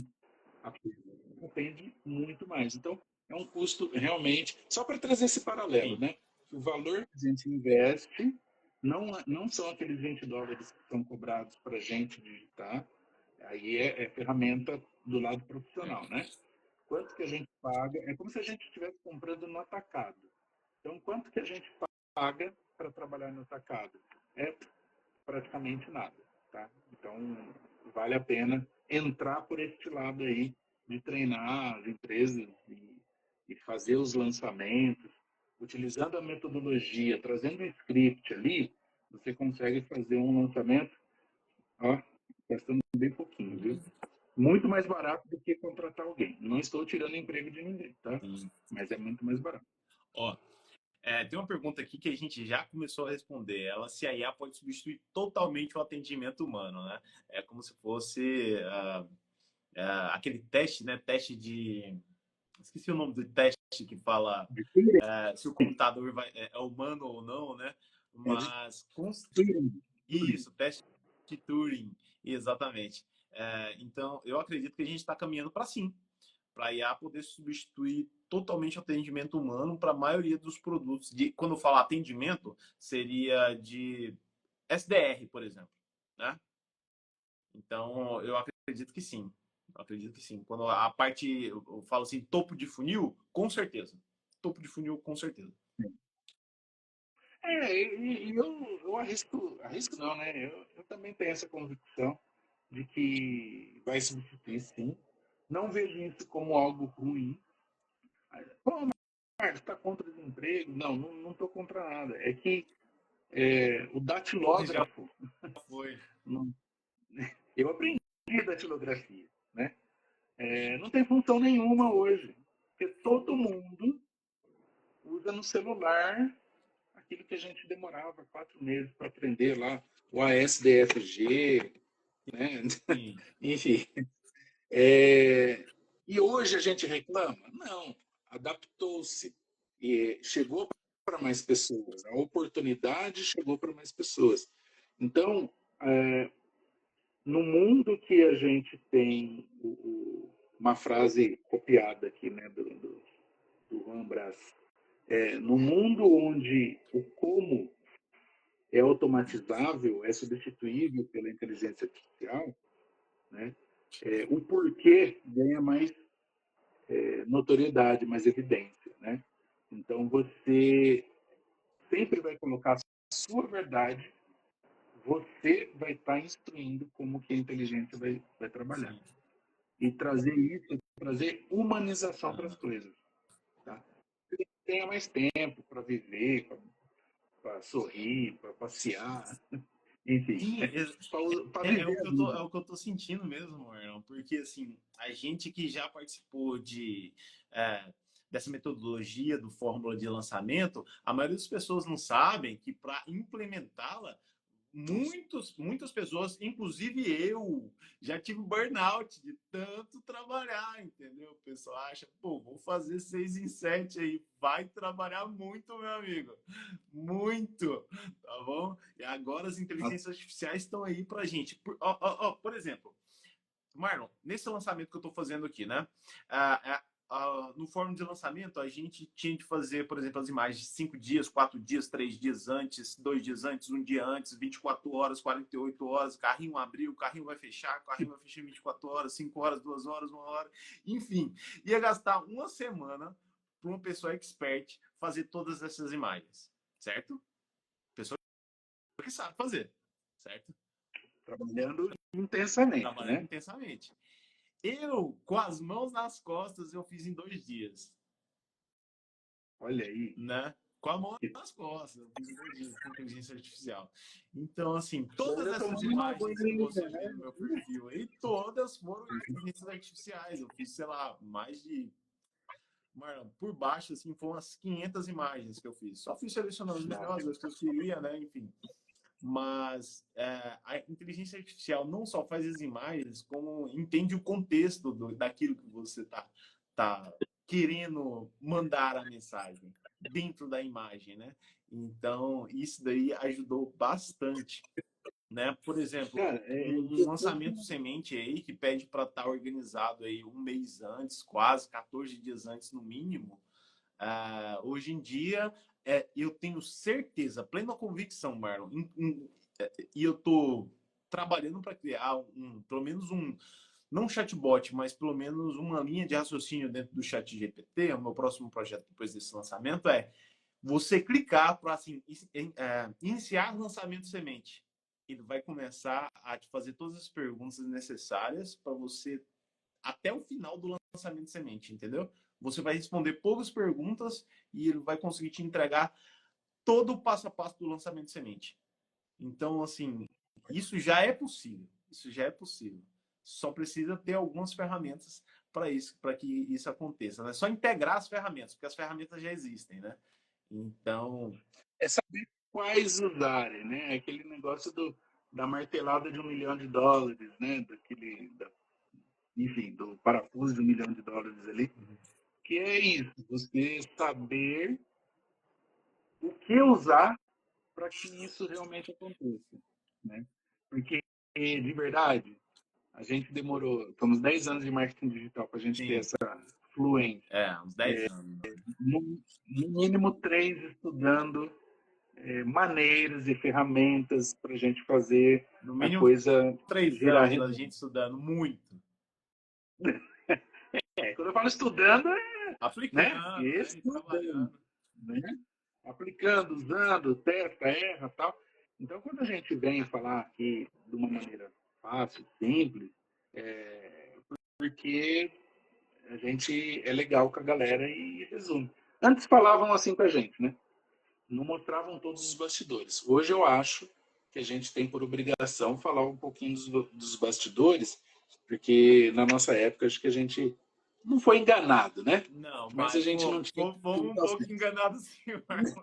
apenas, atende muito mais. Então, é um custo realmente, só para trazer esse paralelo, sim, né? O valor que a gente investe não são aqueles US$ 20 que são cobrados para a gente digitar, aí é ferramenta do lado profissional, né? Quanto que a gente paga, é como se a gente estivesse comprando no atacado. Então, quanto que a gente paga para trabalhar no atacado? É praticamente nada, tá? Então, vale a pena entrar por este lado aí de treinar as empresas e fazer os lançamentos, utilizando a metodologia, trazendo o script ali, você consegue fazer um lançamento, ó, gastando bem pouquinho, viu? Muito mais barato do que contratar alguém. Não estou tirando emprego de ninguém, tá? sim. Mas é muito mais barato. Ó, tem uma pergunta aqui que a gente já começou a responder. Ela, se a IA pode substituir totalmente o atendimento humano, né? É como se fosse aquele teste, né? Teste de... Esqueci o nome do teste que fala se o computador é humano ou não, né? É de Mas Turing. isso, teste de Turing, exatamente. Então, eu acredito que a gente está caminhando para sim, para a IA poder substituir totalmente o atendimento humano para a maioria dos produtos. Quando eu falo atendimento, seria de SDR, por exemplo, né? Então, eu acredito que sim. Eu acredito que sim. Quando a parte, eu falo assim, topo de funil, com certeza. Topo de funil, com certeza. E eu arrisco não, né? Eu também tenho essa convicção de que vai substituir, sim. Não vejo isso como algo ruim. Pô, Marcos, está contra o desemprego? Não estou contra nada. É que o Já datilógrafo, foi. não- eu aprendi datilografia, né? Não tem função nenhuma hoje, porque todo mundo usa no celular aquilo que a gente demorava 4 meses para aprender lá, o ASDFG, né? Sim, Enfim. E hoje a gente reclama? Não, adaptou-se e chegou para mais pessoas, a oportunidade chegou para mais pessoas. Então, no mundo que a gente tem uma frase copiada aqui, né, do Juan Brás, no mundo onde o como é automatizável, é substituível pela inteligência artificial, né, o porquê ganha mais notoriedade, mais evidência, né? Então você sempre vai colocar a sua verdade, você vai estar instruindo como que a inteligência vai trabalhar. sim. E trazer isso, trazer humanização para as Aham. coisas. Tá? Tenha mais tempo para viver, para sorrir, para passear, enfim, Sim, para é o viver que a é vida. o que eu tô sentindo mesmo, Marlon, porque assim, a gente que já participou é, dessa metodologia do fórmula de lançamento, a maioria das pessoas não sabem que para implementá-la, muitas pessoas, inclusive eu, já tive burnout de tanto trabalhar, entendeu? O pessoal acha, pô, vou fazer 6 em 7 aí, vai trabalhar muito, meu amigo, muito, tá bom? E agora as inteligências artificiais estão aí pra gente. Por exemplo, Marlon, nesse lançamento que eu estou fazendo aqui, né? No fórum de lançamento, a gente tinha de fazer, por exemplo, as imagens 5 dias, 4 dias, 3 dias antes, 2 dias antes, um dia antes, 24 horas, 48 horas, carrinho abriu, o carrinho vai fechar, o carrinho vai fechar em 24 horas, 5 horas, 2 horas, 1 hora, enfim. Ia gastar uma semana para uma pessoa expert fazer todas essas imagens, certo? Pessoa porque sabe fazer, certo? Trabalhando intensamente, Trabalhando né? intensamente. Eu, com as mãos nas costas, eu fiz em 2 dias, Olha aí. né? Com a mão nas costas, eu fiz em 2 dias com inteligência artificial. Então, assim, todas Eu essas tomando uma imagens que banheira, você vê né? no meu perfil aí, todas foram inteligências artificiais. Eu fiz, sei lá, mais de Marlon, por baixo, assim, foram umas 500 imagens que eu fiz. Só fui selecionando as melhores, as que eu queria, né? Enfim. Mas a inteligência artificial não só faz as imagens, como entende o contexto daquilo que você tá querendo mandar a mensagem dentro da imagem, né? Então, isso daí ajudou bastante, né? Por exemplo, Cara, um lançamento semente aí que pede para estar organizado aí um mês antes, quase 14 dias antes no mínimo. Hoje em dia, eu tenho certeza, plena convicção, Marlon, e eu estou trabalhando para criar pelo menos não um chatbot, mas pelo menos uma linha de raciocínio dentro do chat GPT. O meu próximo projeto depois desse lançamento é você clicar para assim, iniciar lançamento semente. Ele vai começar a te fazer todas as perguntas necessárias para você até o final do lançamento semente, entendeu? Você vai responder poucas perguntas e ele vai conseguir te entregar todo o passo a passo do lançamento semente. Então, assim, isso já é possível. Isso já é possível. Só precisa ter algumas ferramentas para isso, para que isso aconteça. Né? Só integrar as ferramentas, porque as ferramentas já existem, né? Então, é saber quais usarem, né? Aquele negócio da martelada de US$ 1 milhão, né? Enfim, do parafuso de US$ 1 milhão ali. Que é isso, você saber o que usar para que isso realmente aconteça, né? Porque, de verdade, a gente demorou, estamos 10 anos de marketing digital para a gente ter sim, essa fluência. uns 10 anos. No mínimo 3 estudando maneiras e ferramentas para a gente fazer No a mínimo coisa 3 girar anos a redondo. gente estudando muito. Quando eu falo estudando, né? Aplicando, né? E Estudando, trabalhando. né? Aplicando, usando, testa, erra, tal. Então, quando a gente vem falar aqui de uma maneira fácil, simples, porque a gente é legal com a galera e resume. Antes falavam assim pra gente, né? Não mostravam todos os bastidores. Hoje eu acho que a gente tem por obrigação falar um pouquinho dos bastidores, porque na nossa época acho que a gente não foi enganado, né? Não, Mas a mas gente não tinha fomos um pouco acesso. enganados, sim, Marlon.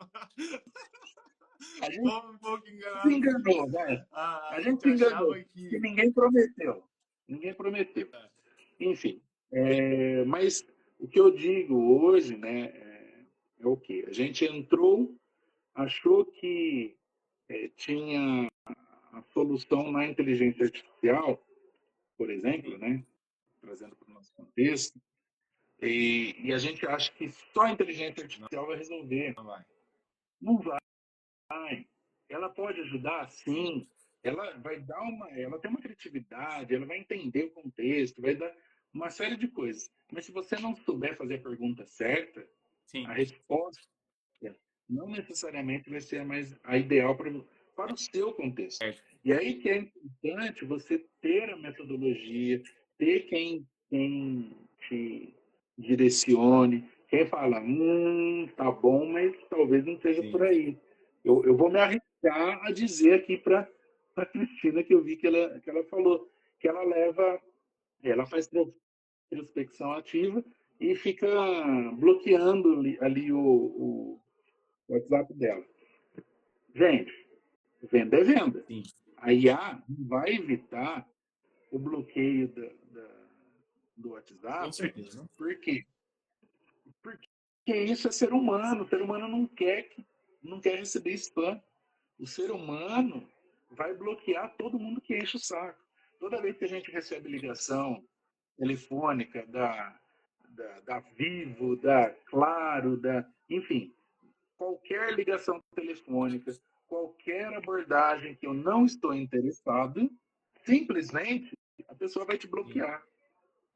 A gente Fomos um pouco se enganados, sim. enganou, né? A A gente gente se enganou, achava que que. ninguém prometeu. Ninguém prometeu. Enfim, mas o que eu digo hoje, né, é o quê? A gente entrou, achou que tinha a solução na inteligência artificial, por exemplo, Sim, né, trazendo para o nosso contexto, e a gente acha que só a inteligência não, artificial vai resolver. não vai. Não vai. Ela pode ajudar, sim. Ela tem uma criatividade, ela vai entender o contexto, vai dar uma série de coisas. Mas se você não souber fazer a pergunta certa, a Sim, resposta não necessariamente vai ser a ideal para o seu contexto. certo. E aí que é importante você ter a metodologia, ter quem te direcione, quem fala, tá bom, mas talvez não seja por Sim, aí. Eu vou me arriscar a dizer aqui para a Cristina que eu vi que ela falou, que ela faz prospecção ativa e fica bloqueando ali o WhatsApp dela. Gente, venda é venda. sim, A IA vai evitar o bloqueio do com WhatsApp. certeza. Por quê? Porque isso é ser humano. O ser humano não quer receber spam. O ser humano vai bloquear todo mundo que enche o saco. Toda vez que a gente recebe ligação telefônica da Vivo, da Claro, enfim, qualquer ligação telefônica, qualquer abordagem que eu não estou interessado, simplesmente a pessoa vai te Sim. bloquear.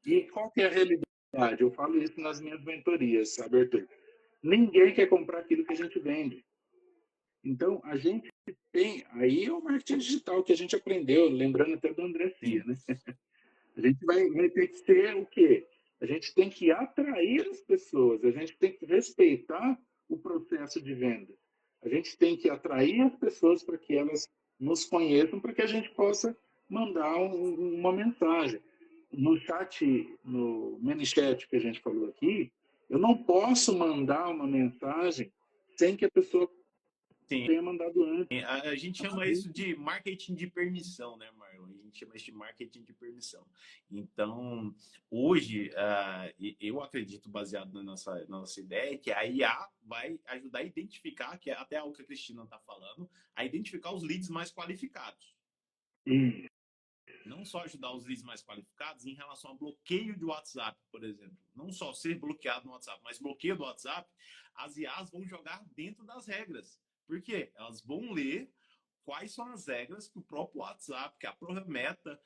E qual que é a realidade? Eu falo isso nas minhas mentorias, sabe, Arthur? Ninguém quer comprar aquilo que a gente vende. Então, a gente Aí é o marketing digital que a gente aprendeu, lembrando até do André Cia, Sim, né? A gente vai ter que ser o quê? A gente tem que atrair as pessoas, a gente tem que respeitar o processo de venda. A gente tem que atrair as pessoas para que elas nos conheçam, para que a gente possa mandar uma mensagem. No chat, no ManyChat que a gente falou aqui, eu não posso mandar uma mensagem sem que a pessoa sim. tenha mandado antes. A gente chama isso de marketing de permissão, né, Marlon? A gente chama isso de marketing de permissão. Então, hoje, eu acredito, baseado na nossa ideia, que a IA vai ajudar a identificar, que é até algo que a Cristina está falando, a identificar os leads mais qualificados. E Não só ajudar os leads mais qualificados em relação a bloqueio de WhatsApp, por exemplo. Não só ser bloqueado no WhatsApp, mas bloqueio do WhatsApp, as IAs vão jogar dentro das regras. Por quê? Elas vão ler quais são as regras que o próprio WhatsApp, que a própria Meta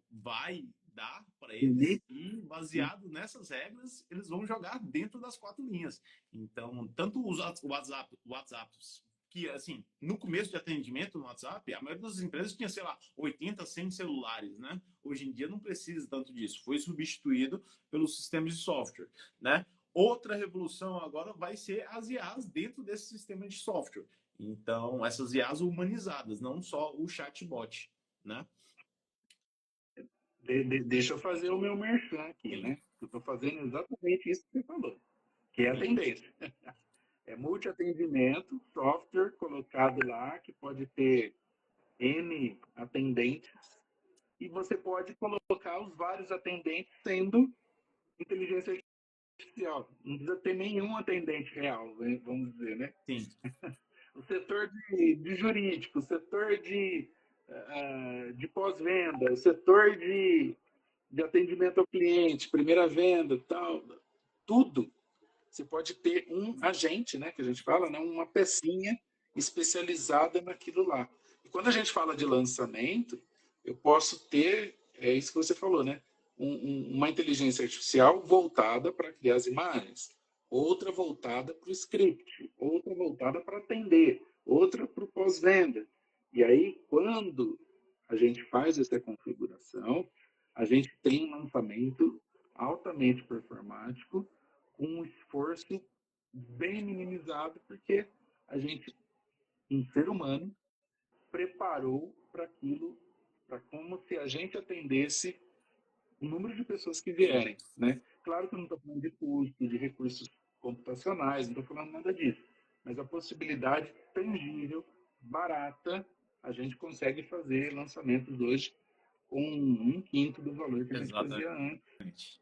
vai dar para eles e, baseado nessas regras, eles vão jogar dentro das quatro linhas. Então, tanto os WhatsApps que, assim, no começo de atendimento no WhatsApp, a maioria das empresas tinha, sei lá, 80, 100 celulares, né? Hoje em dia não precisa tanto disso. Foi substituído pelos sistemas de software, né? Outra revolução agora vai ser as IAs dentro desse sistema de software. Então, essas IAs humanizadas, não só o chatbot, né? deixa eu fazer o meu merchan aqui, Sim, né? Eu estou fazendo exatamente isso que você falou, que é a sim, tendência. É multi-atendimento, software colocado lá, que pode ter N atendentes, e você pode colocar os vários atendentes sendo inteligência artificial. Não precisa ter nenhum atendente real, né? Vamos dizer, né? sim, O setor de jurídico, o setor de pós-venda, o setor de atendimento ao cliente, primeira venda, tal, tudo. Você pode ter um agente, né, que a gente fala, né, uma pecinha especializada naquilo lá. E quando a gente fala de lançamento, eu posso ter, é isso que você falou, né, uma inteligência artificial voltada para criar as imagens, outra voltada para o script, outra voltada para atender, outra para o pós-venda. E aí, quando a gente faz essa configuração, a gente tem um lançamento altamente performático, com um esforço bem minimizado, porque a gente, um ser humano, preparou para aquilo, para como se a gente atendesse o número de pessoas que sim. vierem, né? Claro que eu não estou falando de custo, de recursos computacionais, não estou falando nada disso, mas a possibilidade tangível, barata, a gente consegue fazer lançamentos hoje com um quinto do valor que a gente Exatamente. fazia antes,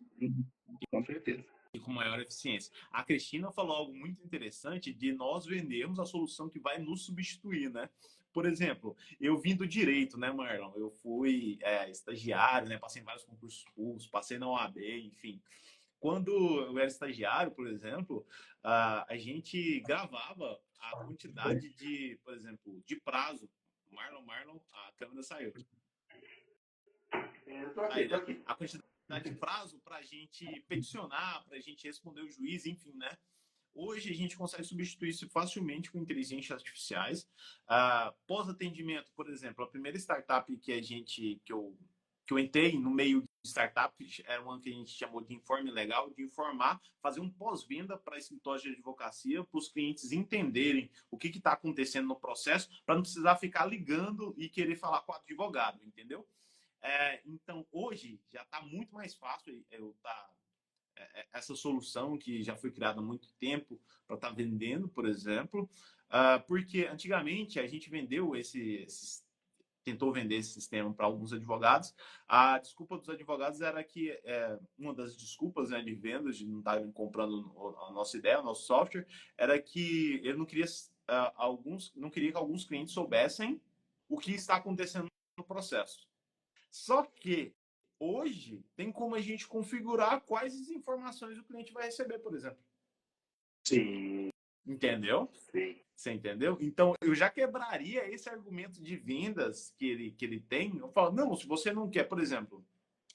com certeza. E com maior eficiência. A Cristina falou algo muito interessante de nós vendermos a solução que vai nos substituir, né? Por exemplo, eu vim do direito, né, Marlon? Eu fui estagiário, né? Passei em vários concursos públicos, passei na OAB, enfim. Quando eu era estagiário, por exemplo, a gente gravava a quantidade de, por exemplo, de prazo. Marlon, a câmera saiu. Estou aqui, Aí, estou né? aqui. A quantidade de prazo para a gente peticionar, para a gente responder o juiz, enfim, né? Hoje a gente consegue substituir isso facilmente com inteligências artificiais. Pós-atendimento, por exemplo, a primeira startup que eu entrei no meio de startup era uma que a gente chamou de Informe Legal, de informar, fazer um pós-venda para escritórios de advocacia, para os clientes entenderem o que está acontecendo no processo, para não precisar ficar ligando e querer falar com o advogado, entendeu? Então, hoje já está muito mais fácil eu essa solução que já foi criada há muito tempo para estar vendendo, por exemplo, porque antigamente a gente vendeu tentou vender esse sistema para alguns advogados. A desculpa dos advogados era que uma das desculpas, né, de vendas, de não estarem comprando a nossa ideia, o nosso software, era que ele não queria não queria que alguns clientes soubessem o que está acontecendo no processo. Só que hoje tem como a gente configurar quais as informações o cliente vai receber, por exemplo. Sim, Entendeu? sim. Você entendeu? Então eu já quebraria esse argumento de vendas que ele tem. Eu falo, não, se você não quer, por exemplo,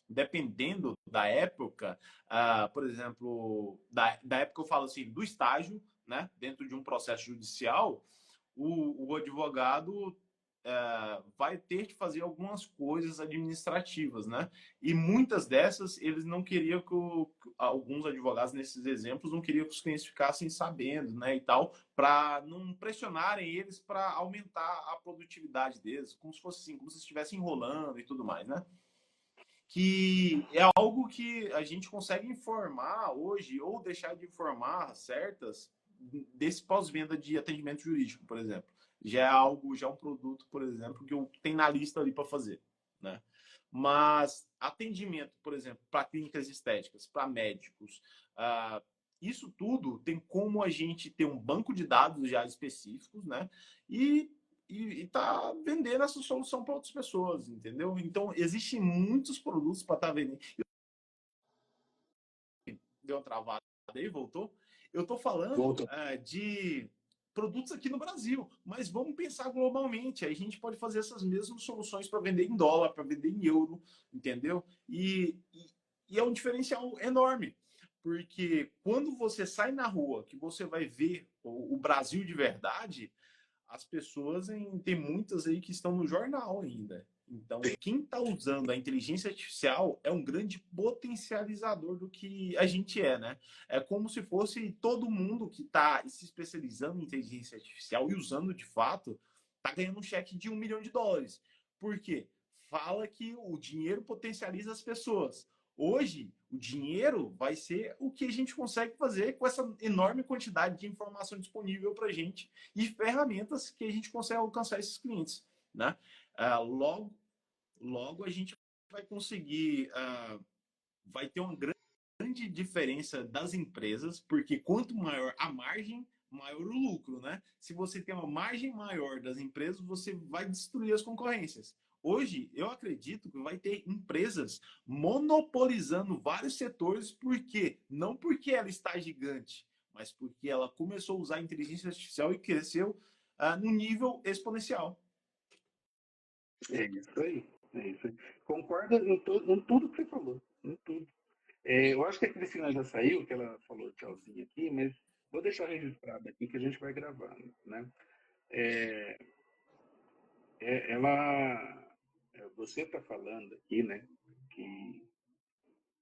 dependendo da época, por exemplo, da época eu falo assim, do estágio, né, dentro de um processo judicial, o advogado vai ter que fazer algumas coisas administrativas, né? E muitas dessas eles não queriam alguns advogados nesses exemplos não queriam que os clientes ficassem sabendo, né, e tal, para não pressionarem eles para aumentar a produtividade deles, como se fosse assim, como se estivessem enrolando e tudo mais, né? Que é algo que a gente consegue informar hoje ou deixar de informar certas desse pós-venda de atendimento jurídico, por exemplo. Já é algo, já é um produto, por exemplo, que eu tenho na lista ali para fazer, né? Mas atendimento, por exemplo, para clínicas estéticas, para médicos, isso tudo tem como a gente ter um banco de dados já específicos, né? E tá vendendo essa solução para outras pessoas, entendeu? Então, existem muitos produtos para estar vendendo. Deu uma travada aí, voltou. Eu estou falando Voltou. de produtos aqui no Brasil, mas vamos pensar globalmente. Aí a gente pode fazer essas mesmas soluções para vender em dólar, para vender em euro, entendeu? E é um diferencial enorme, porque quando você sai na rua, que você vai ver o Brasil de verdade, as pessoas tem muitas aí que estão no jornal ainda. Então, quem está usando a inteligência artificial é um grande potencializador do que a gente é, né? É como se fosse todo mundo que está se especializando em inteligência artificial e usando de fato, está ganhando um cheque de US$ 1 milhão. Por quê? Fala que o dinheiro potencializa as pessoas. Hoje, o dinheiro vai ser o que a gente consegue fazer com essa enorme quantidade de informação disponível para a gente e ferramentas que a gente consegue alcançar esses clientes, né? Logo a gente vai conseguir, vai ter uma grande diferença das empresas, porque quanto maior a margem, maior o lucro, né? Se você tem uma margem maior das empresas, você vai destruir as concorrências. Hoje, eu acredito que vai ter empresas monopolizando vários setores, por quê? Não porque ela está gigante, mas porque ela começou a usar a inteligência artificial e cresceu no nível exponencial. É isso aí. É isso aí. Concordo em tudo que você falou. Em tudo. Eu acho que a Cristina já saiu, que ela falou tchauzinho aqui, mas vou deixar registrado aqui que a gente vai gravando, né? É, você está falando aqui, né, que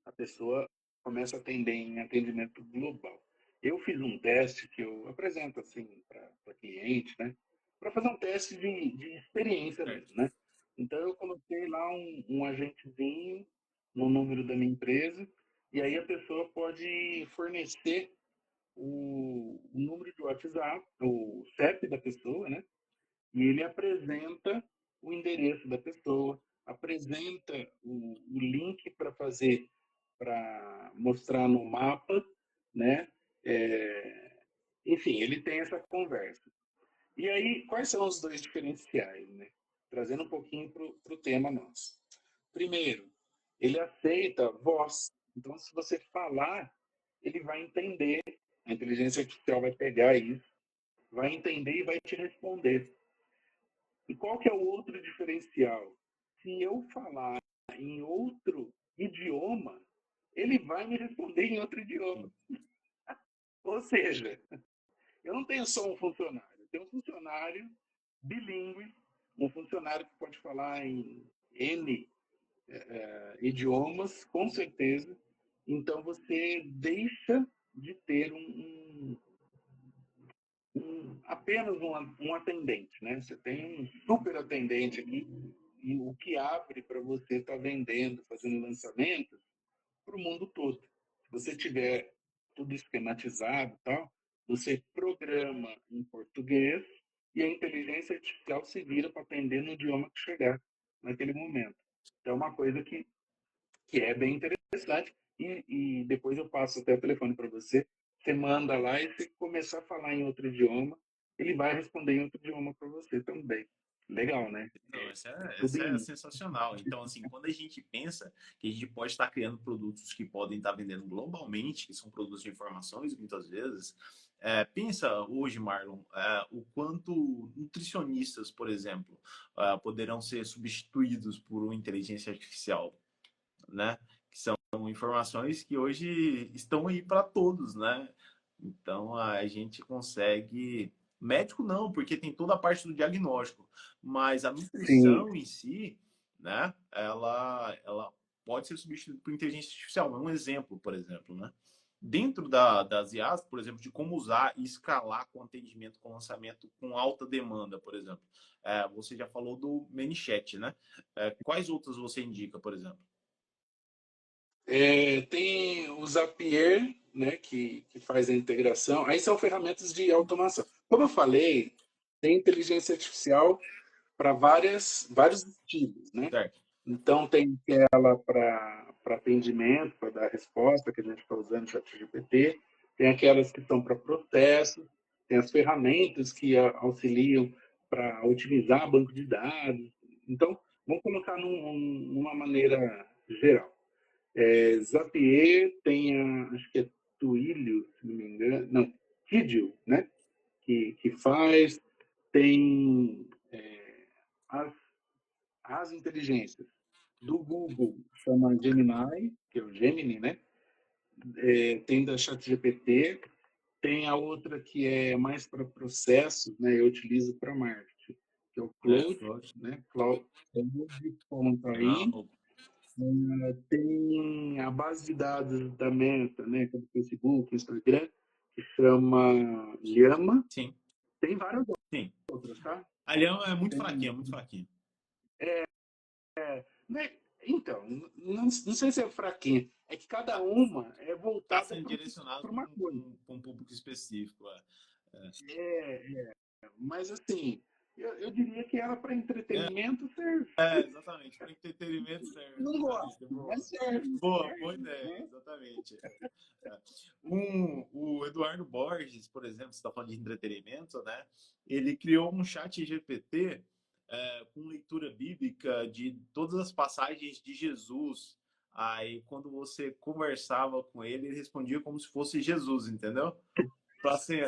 a pessoa começa a atender em atendimento global. Eu fiz um teste que eu apresento assim para cliente, né, para fazer um teste de experiência Certo. mesmo, né? Então eu coloquei lá um agentezinho no número da minha empresa e aí a pessoa pode fornecer o número de WhatsApp, o CEP da pessoa, né? E ele apresenta o endereço da pessoa, apresenta o link para fazer, para mostrar no mapa, né? Enfim, ele tem essa conversa. E aí, quais são os dois diferenciais, né? Trazendo um pouquinho para o tema nosso. Primeiro, ele aceita voz. Então, se você falar, ele vai entender. A inteligência artificial vai pegar isso, vai entender e vai te responder. E qual que é o outro diferencial? Se eu falar em outro idioma, ele vai me responder em outro idioma. Sim. Ou seja, eu não tenho só um funcionário, eu tenho um funcionário bilíngue, um funcionário que pode falar em N idiomas, com certeza. Então você deixa de ter apenas um atendente, né? Você tem um super atendente aqui e o que abre para você estar vendendo, fazendo lançamentos para o mundo todo. Se você tiver tudo esquematizado, tal, você programa em português e a inteligência artificial se vira para atender no idioma que chegar naquele momento. Então, é uma coisa que é bem interessante. E depois eu passo até o telefone para você. Você manda lá e se começar a falar em outro idioma, ele vai responder em outro idioma para você também. Legal, né? Não, Tudo essa é em. sensacional. Então, assim, quando a gente pensa que a gente pode estar criando produtos que podem estar vendendo globalmente, que são produtos de informações, muitas vezes, pensa hoje, Marlon, o quanto nutricionistas, por exemplo, poderão ser substituídos por uma inteligência artificial, né? Que são informações que hoje estão aí para todos, né? Então, a gente consegue Médico não, porque tem toda a parte do diagnóstico, mas a Sim. nutrição em si, né, ela pode ser substituída por inteligência artificial. É um exemplo, por exemplo, né? Dentro das IAs, por exemplo, de como usar e escalar com atendimento, com lançamento com alta demanda, por exemplo. Você já falou do ManyChat, né? Quais outras você indica, por exemplo? Tem o Zapier, né, que faz a integração. Aí são ferramentas de automação. Como eu falei, tem inteligência artificial para vários estilos, né? Certo. Então, tem aquela para atendimento, para dar resposta, que a gente está usando o ChatGPT, tem aquelas que são para processos, tem as ferramentas que auxiliam para otimizar banco de dados. Então, vamos colocar numa maneira geral. Zapier tem acho que é Twilio, se não me engano, não, Kidio, né? Que faz, tem as, as inteligências do Google, chama Gemini, que é o Gemini, né? Tem da ChatGPT, tem a outra que é mais para processos, né? Eu utilizo para marketing, que é o Cloud, Pode. né? Cloud.ai. Ah, Tem a base de dados da Meta, né, que é do Facebook, Instagram, que chama Llama. sim, Tem várias sim. outras, tá? A Leão é muito fraquinha, Tem, muito fraquinha. né? Então, não sei se é fraquinha. É que cada uma é Está voltada sendo para direcionado uma coisa. pra um público específico. Mas, assim, eu diria que ela para entretenimento serve. Exatamente. Para entretenimento serve, Não exatamente. gosto, mas Boa. serve. Boa Serve, ideia, né? exatamente. O Eduardo Borges, por exemplo, você está falando de entretenimento, né? Ele criou um chat GPT com leitura bíblica de todas as passagens de Jesus. Aí, quando você conversava com ele, ele respondia como se fosse Jesus, entendeu? Então, assim,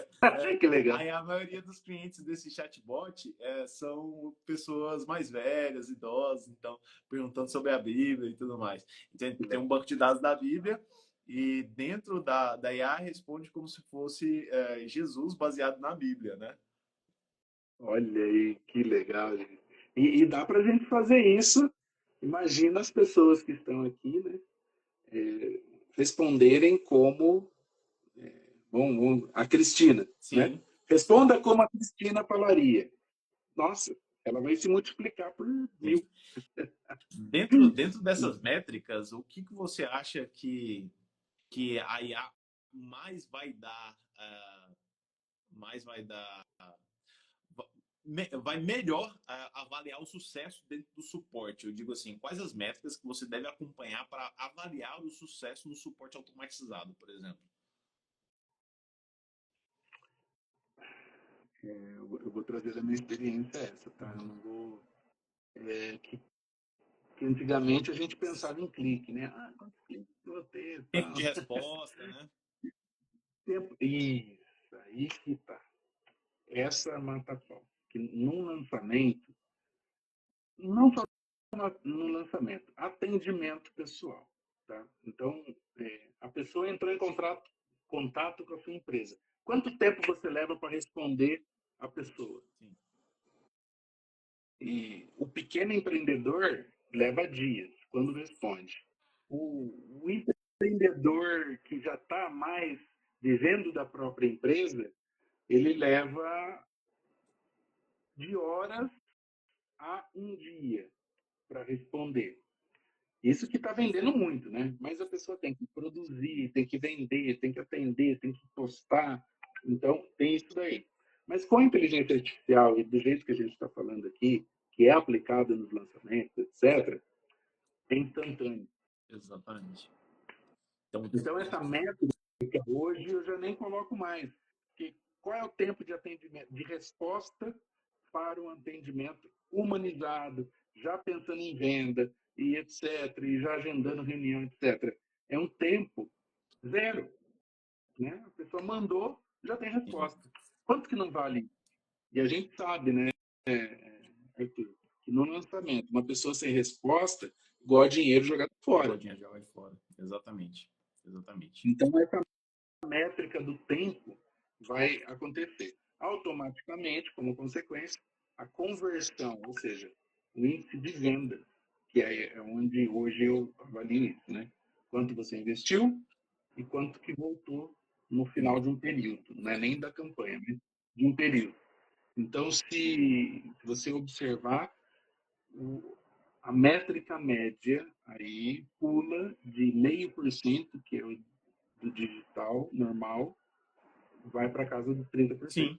Que legal. aí a maioria dos clientes desse chatbot são pessoas mais velhas, idosas, então, perguntando sobre a Bíblia e tudo mais. Então, tem um banco de dados da Bíblia e dentro da IA responde como se fosse Jesus baseado na Bíblia, né? Olha aí, que legal, gente. E dá para a gente fazer isso. Imagina as pessoas que estão aqui, né, responderem como a Cristina, né? Sim. Responda como a Cristina falaria. Nossa, ela vai se multiplicar por Sim. 1000. Dentro dessas métricas, o que você acha que a IA mais vai dar, mais vai dar vai melhor avaliar o sucesso dentro do suporte? Eu digo assim, quais as métricas que você deve acompanhar para avaliar o sucesso no suporte automatizado, por exemplo? Eu vou trazer da minha experiência essa, tá? Eu não vou. Que antigamente a gente pensava em clique, né? Ah, quantos cliques eu vou ter, Tempo tal. de resposta, né? Tempo. Isso, aí que tá. Essa mata pau. Que num lançamento, não só no lançamento, atendimento pessoal. Tá? Então, a pessoa entrou em contato com a sua empresa. Quanto tempo você leva para responder a pessoa? Sim. E o pequeno empreendedor leva dias quando responde. O empreendedor que já está mais vivendo da própria empresa, ele leva de horas a um dia para responder. Isso que está vendendo muito, né? Mas a pessoa tem que produzir, tem que vender, tem que atender, tem que postar. Então, tem isso daí. Mas com a inteligência artificial e do jeito que a gente está falando aqui, que é aplicada nos lançamentos, etc., é instantâneo. Exatamente. Então, Então, essa métrica hoje eu já nem coloco mais. Porque qual é o tempo de atendimento, de resposta para um atendimento humanizado, já pensando em venda e etc., e já agendando reunião, etc. É um tempo zero. Né? A pessoa mandou, já tem sim. resposta. Quanto que não vale? E a gente sabe, né, Arthur, que no lançamento, uma pessoa sem resposta, igual a dinheiro jogado Igual fora. dinheiro já vai fora. Exatamente. Exatamente. Então, essa métrica do tempo vai acontecer. automaticamente, como consequência, a conversão, ou seja, o índice de venda, que é onde hoje eu avalio isso, né? Quanto você investiu e quanto que voltou no final de um período, não é nem da campanha, né? De um período. Então, se você observar, a métrica média aí pula de 0,5%, que é o do digital normal, vai para casa de 30%. Sim,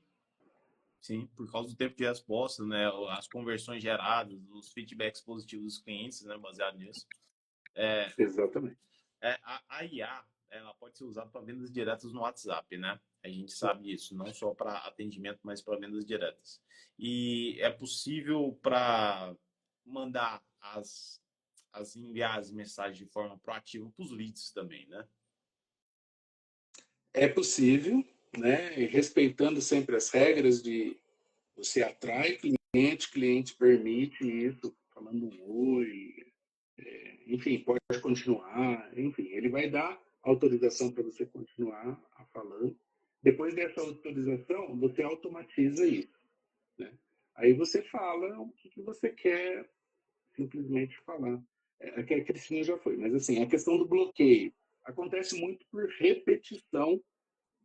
sim, por causa do tempo de resposta, né? As conversões geradas, os feedbacks positivos dos clientes, né? Baseado nisso. Exatamente. A IA, ela pode ser usada para vendas diretas no WhatsApp, né? A gente sabe isso, não só para atendimento, mas para vendas diretas. E é possível para mandar as enviar as mensagens de forma proativa para os leads também, né? É possível, né? E respeitando sempre as regras de você atrai cliente, cliente permite isso, falando um oi, enfim, pode continuar, enfim, ele vai dar autorização para você continuar a falando. Depois dessa autorização, você automatiza isso, né? Aí você fala o que você quer simplesmente falar. Que a Cristina já foi, mas assim, a questão do bloqueio acontece muito por repetição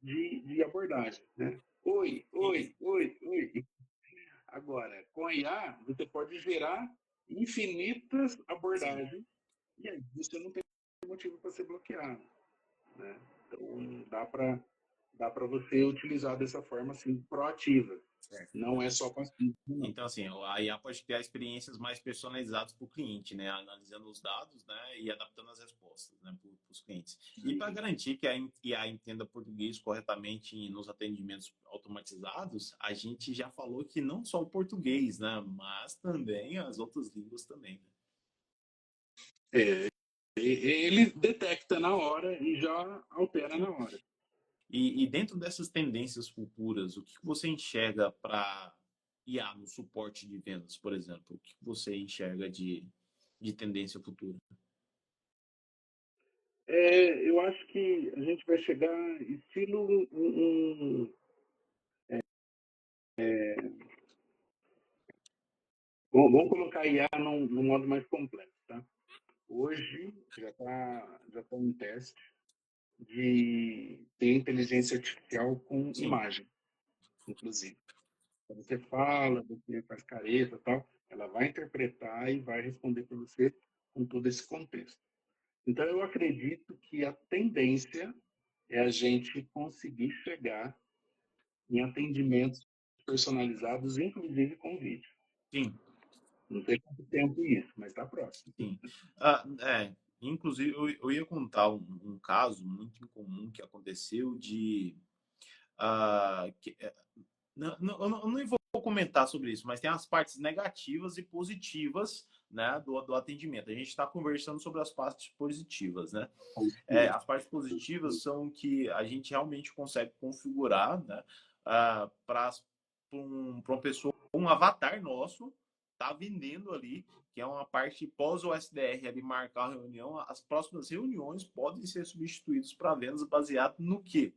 de abordagem, né? Oi, oi, oi, oi. Agora, com a IA, você pode gerar infinitas Sim. abordagens e aí você não tem motivo para ser bloqueado, né? Então, dá para você utilizar dessa forma assim, proativa. Não é só passiva, não. Então, assim, a IA pode criar experiências mais personalizadas para o cliente, né? Analisando os dados, né? E adaptando as respostas, né? Para os clientes. E para garantir que a IA entenda português corretamente nos atendimentos automatizados, a gente já falou que não só o português, né? Mas também as outras línguas também, né? É, ele detecta na hora e já altera na hora. E dentro dessas tendências futuras, o que você enxerga para IA no suporte de vendas, por exemplo? O que você enxerga de tendência futura? Eu acho que a gente vai chegar estilo vamos colocar IA num modo mais complexo, tá? Hoje já tá em teste de ter inteligência artificial com Sim. imagem, inclusive. Então, você fala, você faz careta e tal, ela vai interpretar e vai responder para você com todo esse contexto. Então, eu acredito que a tendência é a gente conseguir chegar em atendimentos personalizados, inclusive com vídeo. Sim, Não sei quanto tempo isso, mas está próximo. sim. Inclusive, eu ia contar um caso muito incomum que aconteceu de. Eu nem vou comentar sobre isso, mas tem as partes negativas e positivas, né, do atendimento. A gente está conversando sobre as partes positivas, né? As partes positivas são que a gente realmente consegue configurar, né, para uma pessoa, um avatar nosso, tá vendendo ali, que é uma parte pós o SDR ali marcar a reunião. As próximas reuniões podem ser substituídas para vendas baseado no quê?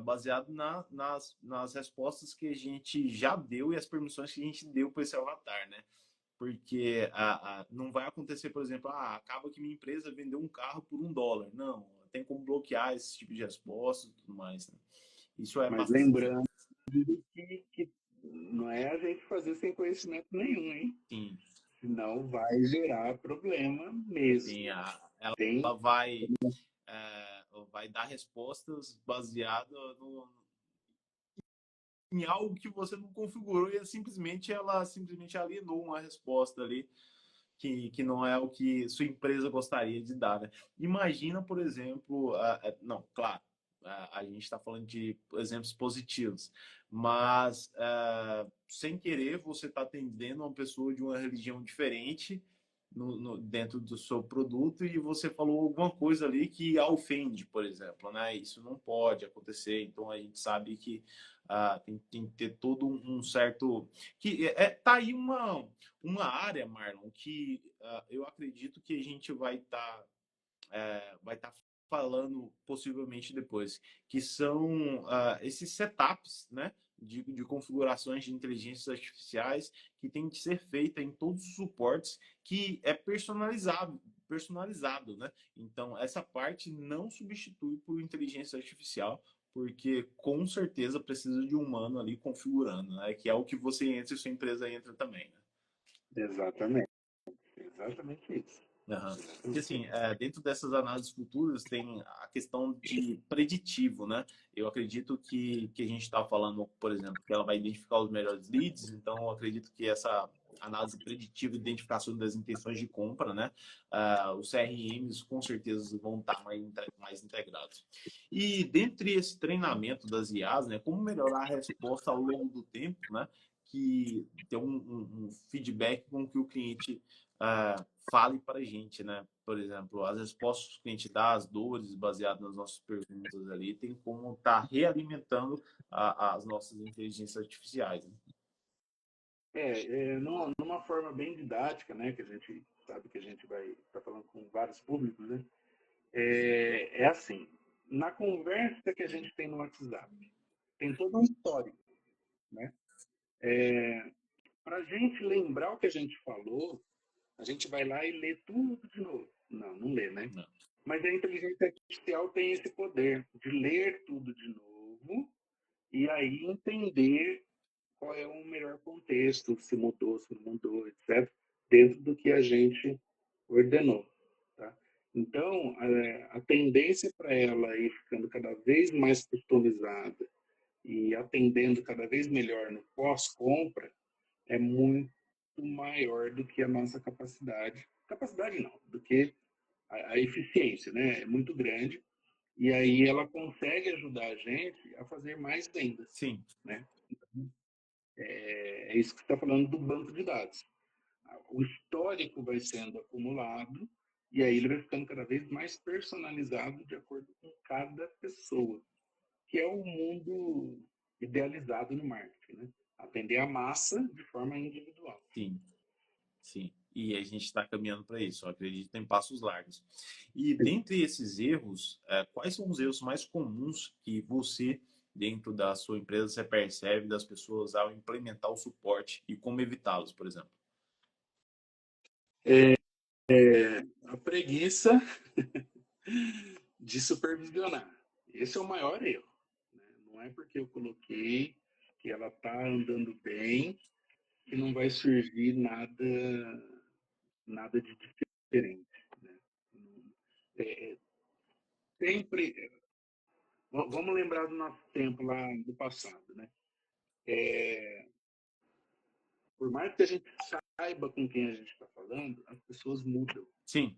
Baseado nas respostas que a gente já deu e as permissões que a gente deu para esse avatar, né? Porque não vai acontecer, por exemplo, acaba que minha empresa vendeu um carro por $1. Não, tem como bloquear esse tipo de resposta e tudo mais, né? Isso é Mas bastante. lembrando que não é a gente fazer sem conhecimento nenhum, hein? Sim, Senão vai gerar problema mesmo. sim, Tem. ela vai dar respostas baseadas em algo que você não configurou e ela simplesmente alienou uma resposta ali que não é o que sua empresa gostaria de dar, né? Imagina, por exemplo, não, claro, a gente está falando de exemplos positivos, mas sem querer você está atendendo uma pessoa de uma religião diferente dentro do seu produto e você falou alguma coisa ali que a ofende, por exemplo, né? Isso não pode acontecer, então a gente sabe que tem que ter todo um certo que tá aí uma área, Marlon, que eu acredito que a gente vai tá falando possivelmente depois, que são esses setups, né? de configurações de inteligências artificiais que tem que ser feita em todos os suportes, que é personalizado, né? Então, essa parte não substitui por inteligência artificial, porque com certeza precisa de um humano ali configurando, né? Que é o que você entra e sua empresa entra também, né? Exatamente. Exatamente isso. Aham. E Exatamente assim, isso. dentro dessas análises futuras tem a questão de preditivo, né? Eu acredito que a gente está falando, por exemplo, que ela vai identificar os melhores leads, então eu acredito que essa análise preditiva, identificação das intenções de compra, né? Os CRMs com certeza vão estar mais integrados. E dentre esse treinamento das IAs, né? Como melhorar a resposta ao longo do tempo, né? Que ter um feedback com que o cliente fale para a gente, né? Por exemplo, as respostas que a gente dá, as dores, baseadas nas nossas perguntas ali, tem como estar realimentando as nossas inteligências artificiais. Né? Numa forma bem didática, né, que a gente sabe que a gente vai estar falando com vários públicos, né, é assim, na conversa que a gente tem no WhatsApp, tem todo um histórico, né? Para a gente lembrar o que a gente falou, a gente vai lá e lê tudo de novo. Não, não lê, né? Não. Mas a inteligência artificial tem esse poder de ler tudo de novo e aí entender qual é o melhor contexto, se mudou, se não mudou, etc., dentro do que a gente ordenou. Tá? Então, a tendência para ela ir ficando cada vez mais customizada e atendendo cada vez melhor no pós-compra é muito maior do que a nossa capacidade. Capacidade não, do que a eficiência, né? É muito grande. E aí ela consegue ajudar a gente a fazer mais vendas, Sim, né? É isso que você está falando do banco de dados. O histórico vai sendo acumulado e aí ele vai ficando cada vez mais personalizado de acordo com cada pessoa, que é o mundo idealizado no marketing, né? Atender a massa de forma individual. sim, sim. E a gente está caminhando para isso, eu acredito em passos largos. E dentre esses erros, quais são os erros mais comuns que você, dentro da sua empresa, você percebe das pessoas ao implementar o suporte e como evitá-los, por exemplo? A preguiça de supervisionar. Esse é o maior erro. Né? Não é porque eu coloquei que ela está andando bem que não vai surgir nada de diferente. Né? É, sempre. Vamos lembrar do nosso tempo lá do passado. Né? Por mais que a gente saiba com quem a gente está falando, as pessoas mudam. Sim,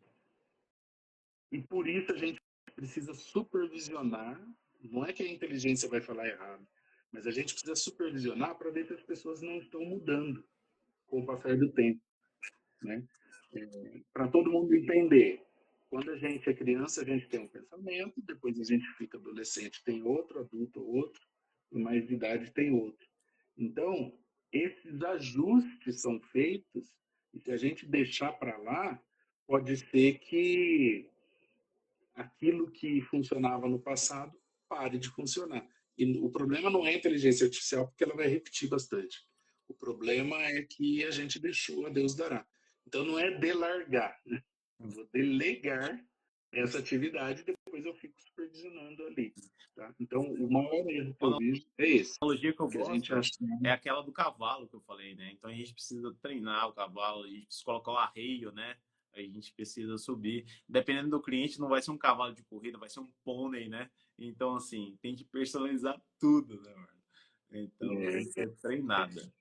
E por isso a gente precisa supervisionar. Não é que a inteligência vai falar errado, mas a gente precisa supervisionar para ver se as pessoas não estão mudando com o passar do tempo, né? Para todo mundo entender. Quando a gente é criança, a gente tem um pensamento, depois a gente fica adolescente, tem outro, adulto outro, e mais de idade tem outro. Então, esses ajustes são feitos, e se a gente deixar para lá, pode ser que aquilo que funcionava no passado pare de funcionar. E o problema não é a inteligência artificial, porque ela vai repetir bastante. O problema é que a gente deixou a Deus dará. Então não é delargar, né? Eu vou delegar essa atividade e depois eu fico supervisionando ali. Tá? Então o maior erro que eu uma vejo é esse, analogia que eu que a gente gosto acha. é aquela do cavalo que eu falei, né? Então a gente precisa treinar o cavalo, a gente precisa colocar o arreio, né? A gente precisa subir. Dependendo do cliente, não vai ser um cavalo de corrida, vai ser um pônei, né? Então, assim, tem que personalizar tudo, né, mano? Então, tem que É, ser treinada.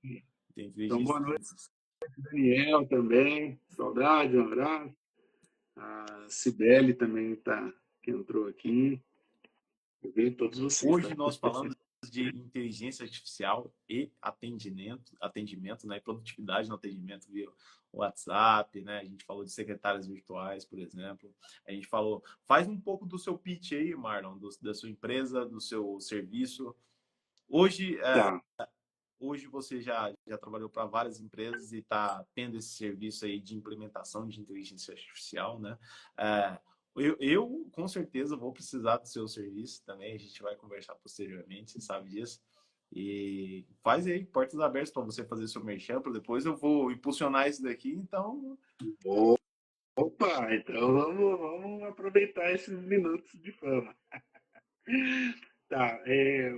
Tem então inteligência boa noite, artificial. Daniel também. Saudade, um abraço. A Cibele também que entrou aqui. Eu vejo todos vocês, tá? Hoje nós falamos de inteligência artificial e atendimento, né, e produtividade no atendimento via WhatsApp, né? A gente falou de secretárias virtuais, por exemplo. A gente falou, faz um pouco do seu pitch aí, Marlon, da sua empresa, do seu serviço. Hoje, Tá. hoje você já trabalhou para várias empresas e está tendo esse serviço aí de implementação de inteligência artificial, né? É, eu, com certeza vou precisar do seu serviço também, a gente vai conversar posteriormente, você sabe disso. E faz aí, portas abertas para você fazer seu merchan, para depois eu vou impulsionar isso daqui, então... Opa, então vamos aproveitar esses minutos de fama. Tá,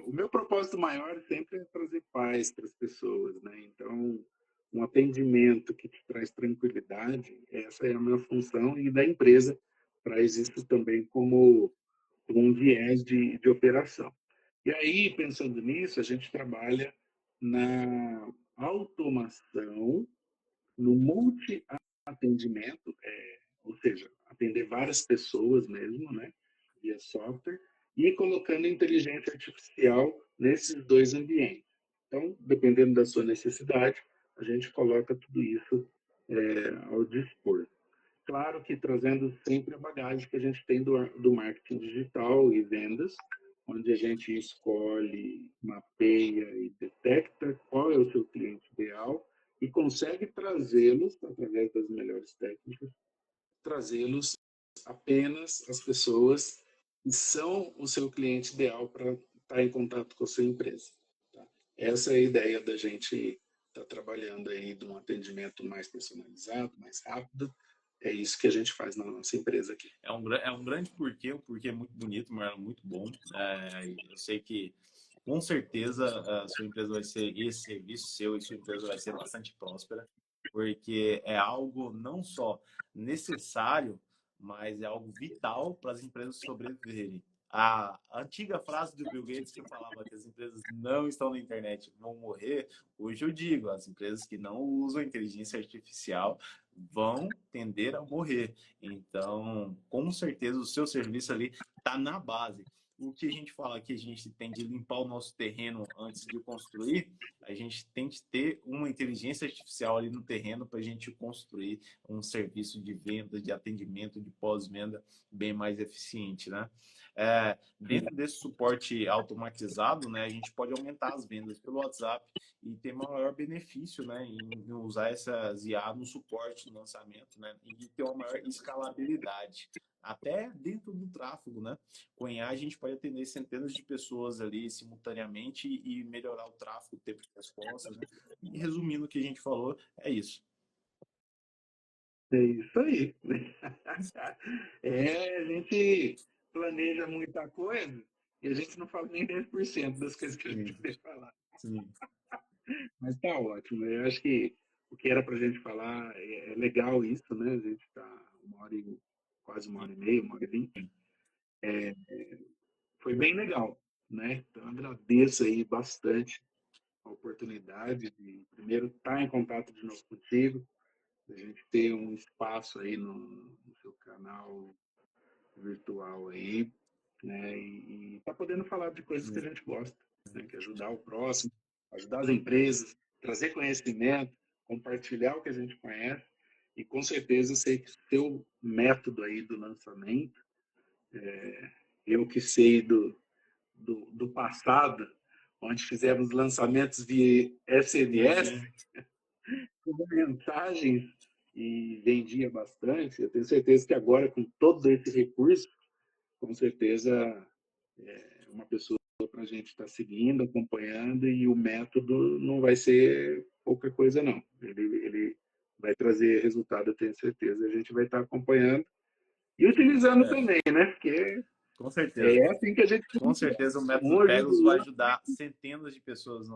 o meu propósito maior sempre é trazer paz para as pessoas, né? Então, um atendimento que te traz tranquilidade, essa é a minha função e da empresa traz isso também como um viés de operação. E aí, pensando nisso, a gente trabalha na automação, no multi-atendimento, ou seja, atender várias pessoas mesmo, né, via software, e colocando inteligência artificial nesses dois ambientes. Então, dependendo da sua necessidade, a gente coloca tudo isso ao dispor. Claro que trazendo sempre a bagagem que a gente tem do marketing digital e vendas, onde a gente escolhe, mapeia e detecta qual é o seu cliente ideal e consegue trazê-los, através das melhores técnicas, trazê-los apenas as pessoas que são o seu cliente ideal para estar em contato com a sua empresa. Tá? Essa é a ideia da gente estar trabalhando aí de um atendimento mais personalizado, mais rápido. É isso que a gente faz na nossa empresa aqui. É um grande porquê, um porquê muito bonito, Marlon, muito bom. Eu sei que com certeza a sua empresa vai ser, esse serviço seu e sua empresa vai ser bastante próspera, porque é algo não só necessário, mas é algo vital para as empresas sobreviverem. A antiga frase do Bill Gates que falava que as empresas não estão na internet vão morrer, hoje eu digo, as empresas que não usam inteligência artificial vão tender a morrer. Então, com certeza, o seu serviço ali está na base. O que a gente fala que a gente tem de limpar o nosso terreno antes de construir, a gente tem que ter uma inteligência artificial ali no terreno para a gente construir um serviço de venda, de atendimento, de pós-venda bem mais eficiente, né? Dentro desse suporte automatizado, né, a gente pode aumentar as vendas pelo WhatsApp e ter maior benefício, né, em usar essas IA no suporte, no lançamento, né, e ter uma maior escalabilidade. Até dentro do tráfego, né? Com IA a gente pode atender centenas de pessoas ali simultaneamente e melhorar o tráfego, o tempo de resposta, né? E resumindo o que a gente falou, é isso. É isso aí. A gente planeja muita coisa e a gente não fala nem 10% das coisas que a gente Sim, queria falar. sim. Mas tá ótimo. Eu acho que o que era para a gente falar é legal isso, né? A gente está quase 1 hora e meia, 1 hora e 20. Foi bem legal, né? Então agradeço aí bastante a oportunidade de primeiro estar em contato de novo contigo, a gente ter um espaço aí no seu canal virtual aí, né? E tá podendo falar de coisas que a gente gosta, né? Que é ajudar o próximo, ajudar as empresas, trazer conhecimento, compartilhar o que a gente conhece. E com certeza eu sei que seu método aí do lançamento, eu que sei do passado, onde fizemos lançamentos via SMS, Sim. com mensagens e vendia bastante. Eu tenho certeza que agora, com todo esse recurso, com certeza uma pessoa para a gente estar seguindo, acompanhando, e o método não vai ser pouca coisa, não. Ele vai trazer resultado, eu tenho certeza. A gente vai estar acompanhando e utilizando É, também, né? Porque com certeza. é assim que a gente Com certeza o método um ajuda Pegasus o vai outro. ajudar centenas de pessoas,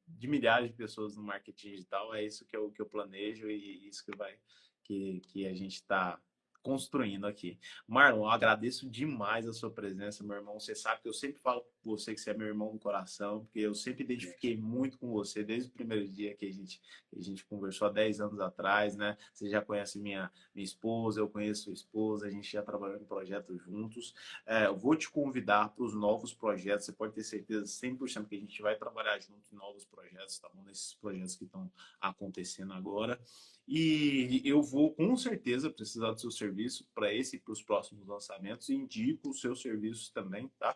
de milhares de pessoas no marketing digital. É isso que eu planejo e isso que a gente está construindo aqui. Marlon, eu agradeço demais a sua presença, meu irmão. Você sabe que eu sempre falo com você que você é meu irmão do coração, porque eu sempre identifiquei muito com você desde o primeiro dia que a gente conversou há 10 anos atrás, né? Você já conhece minha esposa, eu conheço sua esposa, a gente já trabalhou em projetos juntos. Eu vou te convidar para os novos projetos. Você pode ter certeza 100% que a gente vai trabalhar junto em novos projetos, tá bom? Nesses projetos que estão acontecendo agora. E eu vou com certeza precisar do seu serviço para esse e para os próximos lançamentos. E indico os seus serviços também, tá?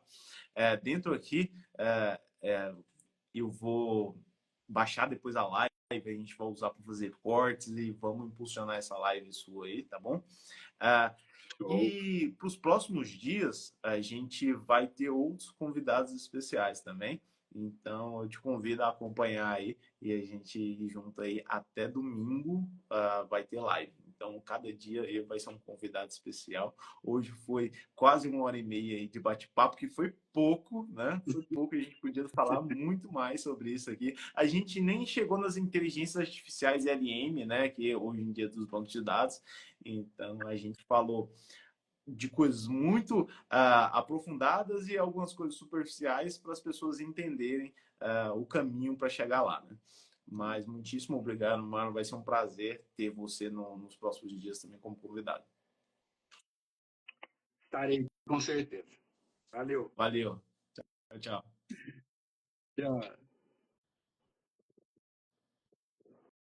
Dentro aqui, eu vou baixar depois a live. A gente vai usar para fazer cortes e vamos impulsionar essa live sua aí, tá bom? É, Show. e para os próximos dias, a gente vai ter outros convidados especiais também. Então, eu te convido a acompanhar aí e a gente ir junto aí até domingo, vai ter live. Então, cada dia ele vai ser um convidado especial. Hoje foi quase 1 hora e meia aí de bate-papo, que foi pouco, né? Foi pouco, a gente podia falar muito mais sobre isso aqui. A gente nem chegou nas inteligências artificiais LM, né? Que hoje em dia é dos bancos de dados. Então, a gente falou de coisas muito aprofundadas e algumas coisas superficiais para as pessoas entenderem o caminho para chegar lá, né? Mas muitíssimo obrigado, mano. Vai ser um prazer ter você nos próximos dias também como convidado. Estarei, com certeza. Valeu. Valeu. Tchau, tchau. Tchau.